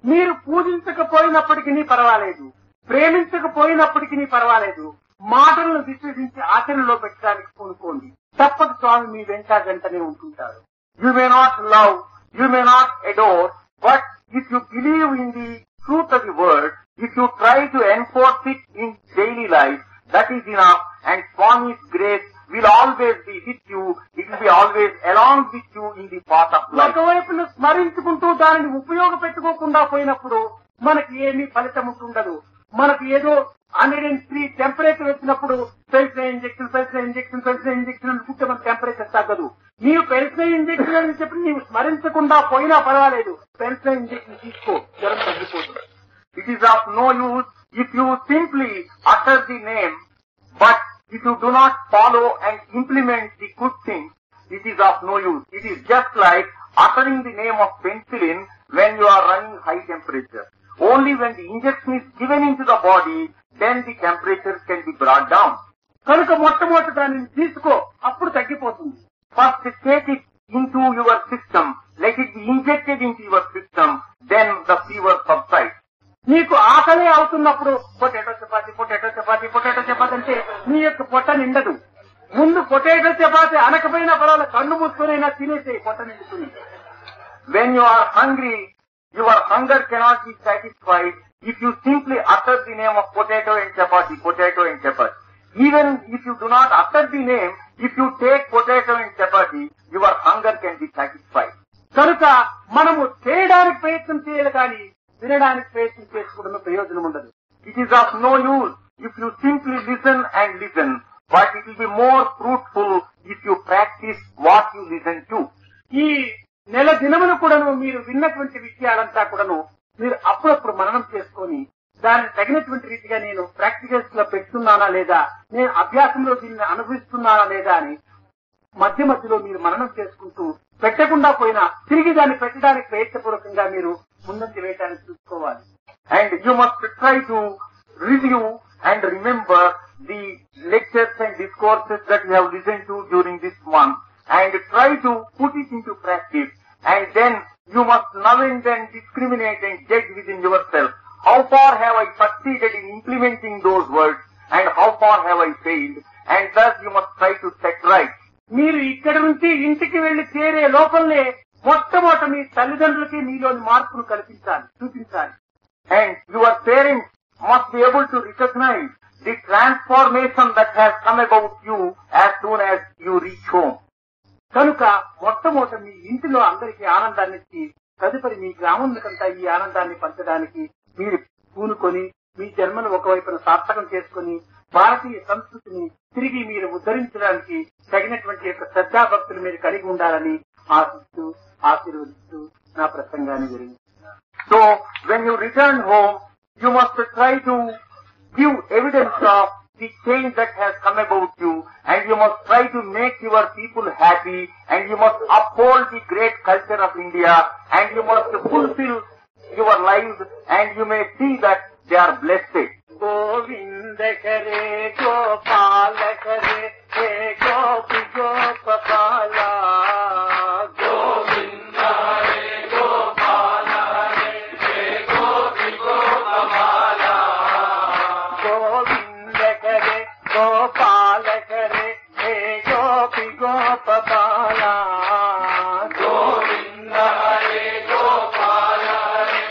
మీరు పూజించకపోయినప్పటికీ పర్వాలేదు, ప్రేమించకపోయినప్పటికీ పర్వాలేదు, మాటలను విశ్వసించి ఆచరణలో పెట్టడానికి పూనుకోండి. తప్పక స్వామి మీ వెంటనే ఉంటుంటారు. You may not love, you may not adore, but if you believe in the truth of the word, if you try to enforce it in daily life, that is enough, and Swami's grace will always be with you. It will be always along with you in the path of life. ఒకవైపున స్మరించుకుంటూ దానిని ఉపయోగపెట్టుకోకుండా పోయినప్పుడు మనకి ఏమీ ఫలితం ఉంటుండదు. మనకు ఏదో 103 temperature వచ్చినప్పుడు పెన్సిల్ ఇంజెక్షన్ అనుకుంటే మన టెంపరేచర్ తగ్గదు. నీవు పెన్సిల్ ఇంజెక్షన్ అని చెప్పి నీవు స్మరించకుండా పోయినా పర్వాలేదు, పెన్సిల్ ఇంజెక్షన్ తీసుకో, జ్వరం తగ్గిపోతుంది. It is of no use if you simply utter the name, but if you do not follow and implement the good things, it is of no use. It is just like uttering the name of penicillin when you are running high temperature. Only when the injection is given into the body, then the temperature can be brought down. కనుక మొట్టమొదటి దానిని తీసుకో, అప్పుడు తగ్గిపోతుంది. First take it into your system, let it be injected into your system, then the fever subsides. నీకు ఆకలి అవుతున్నప్పుడు potato chapati అంటే నీ యొక్క పొట్ట నిండదు. ముందు పొటాటో చపాతి అనకపోయినా పర్వాలేదు, కన్ను మూసుకునైనా తినేసే, పొట్ట నిండుతుంది. When you are hungry, your hunger cannot be satisfied if you simply utter the name of potato and chapati. Even if you do not utter the name, if you take potato and chapati, your hunger can be satisfied. కనుక మనము చేయడానికి ప్రయత్నం చేయాలి కానీ వినడానికి ప్రయత్నం చేసుకోవడం ప్రయోజనం ఉండదు. It is of no use if you simply listen and listen, but it will be more fruitful if you practice what you listen to. ఈ నెల దినమును కూడాను మీరు విన్నటువంటి విషయాలంతా కూడాను మీరు అప్పుడప్పుడు మననం చేసుకొని దాన్ని తగినటువంటి రీతిగా నేను ప్రాక్టికల్స్ లో పెడుతున్నానా లేదా, నేను అభ్యాసంలో దీన్ని అనుభవిస్తున్నానా లేదా అని మధ్య మధ్యలో మీరు మననం చేసుకుంటూ పెట్టకుండా పోయినా తిరిగి దాన్ని పెట్టడానికి ప్రయత్నపూర్వకంగా మీరు ముందంజ వేయడానికి చూసుకోవాలి. And you must try to review and remember the lectures and discourses that you have listened to during this month and try to put it into practice. And then you must now and then discriminate and judge within yourself. How far have I succeeded in implementing those words and how far have I failed? And thus you must try to set right. మీరు ఇక్కడ నుంచి ఇంటికి వెళ్లి చేరే లోపలనే మొట్టమొదట మీ తల్లిదండ్రులకి మీలోని మార్పును చూపించాలి. And your parents must be able to recognize the transformation that has come about you as soon as you reach home. కనుక మొట్టమొదట మీ ఇంటిలో అందరికీ ఆనందాన్ని ఇచ్చి తదుపరి మీ గ్రామంకంతా ఈ ఆనందాన్ని పంచడానికి మీరు పూనుకొని మీ జన్మను ఒకవైపున సార్థకం చేసుకుని భారతీయ సంస్కృతిని తిరిగి మీరు ఉద్ధరించడానికి తగినటువంటి యొక్క శ్రద్ధాభక్తులు మీరు కలిగి ఉండాలని ఆశీర్వదిస్తూ నా ప్రసంగాన్ని విరమిస్తున్నాను. So when you return home, you must try to give evidence of the change that has come about you, and you must try to make your people happy, and you must uphold the great culture of India, and you must fulfill your lives, and you may see that they are blessed. Govind करे गोपाल करे हे गोपी गोपाला, गोविंद हरे गोपाल हरे हे गोपी गोपाला, गोविंद करे गोपाल करे గోపబాల గోవింద హరే గోపాల హరే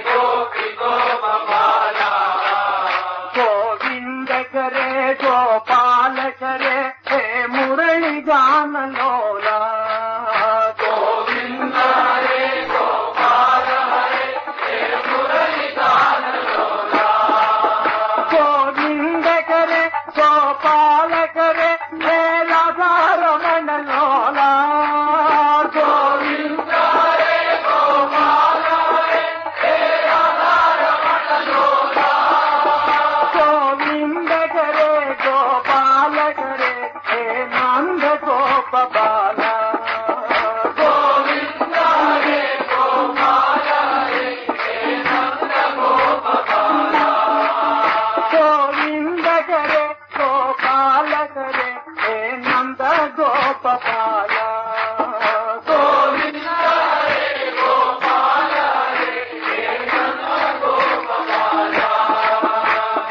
గోపి గోపబాల గోవింద కరే గోపాల కరే హే మురళి గానలోలా గోవింద హరే గోపాల హరే హే మురళి గానలోలా గోవింద కరే గోపాల కరే హే రాధారమణ లోలా గోవింద హరే గోపాల హరే హే రాధారమణ లోలా గోవింద కరే గోపాల కరే హే నంద గోపబాల గోవింద హరే గోపాల హరే హే నంద గోపబాల గోవింద కరే గోపాల కరే హే నంద గోపబాల గోవింద హరే గోపాల హరే హే నంద గోపబాల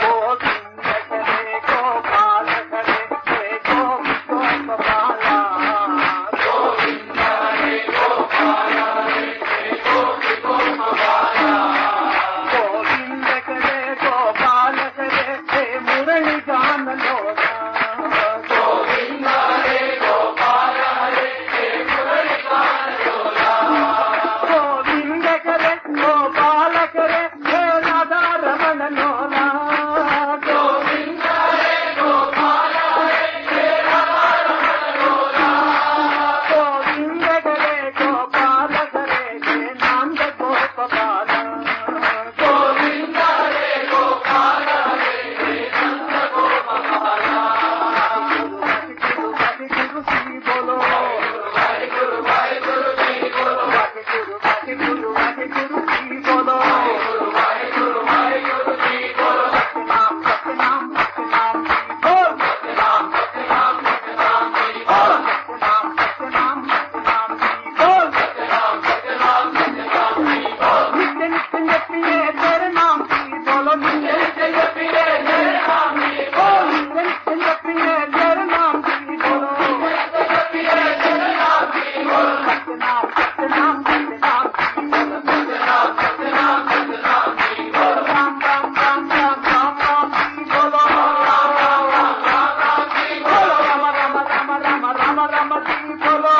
గోవింద కరే గోపాల కరే హే గోపి గోపబాల గోవింద హరే గోపాల హరే హే గోపి గోపబాల గోవింద కరే గోపాల కరే హే మురళి గానలోలా గోవింద హరే గోపాల హరే హే మురళి గానలోలా గోవింద కరే గోపాల కరే హే రాధారమణ లోలా గోవింద హరే గోపాల హరే హే రాధారమణ లోలా గోవింద కరే గోపాల కరే హే నంద గోపబాల గోవింద హరే గోపాల హరే హే నంద గోపబాల వాహిగురు శ్రీ బోలో వాహిగురు వాహిగురు శ్రీ బోలో వాహిగురు వాహిగురు శ్రీ బోలో వాహిగురు వాహిగురు శ్రీ బోలో సత్యనామ సత్యనామ సత్యనామ శ్రీ బోల్ సత్యనామ సత్యనామ సత్యనామ శ్రీ బోలో సత్యనామ సత్యనామ సత్యనామ శ్రీ బోల్ సత్యనామ సత్యనామ సత్యనామ శ్రీ బోలో నిత్య నిత్య జపియే तेरे नाम की बोलो नित्य नित्य జపిరే జయ నామ శ్రీ बोल नित्य नित्य जपिए तेरे नाम की बोलो జపిరే జయ నామ శ్రీ బోలో सत्यनाम सत्यनाम सत्यनाम की बोलो సత్యనామ సత్యనామ సత్యనామ శ్రీ బోలో राम राम राम राम राम राम की बोलो రామ రామ రామ రామ శ్రీ బోలో बोलो राम राम राम राम राम राम की बोलो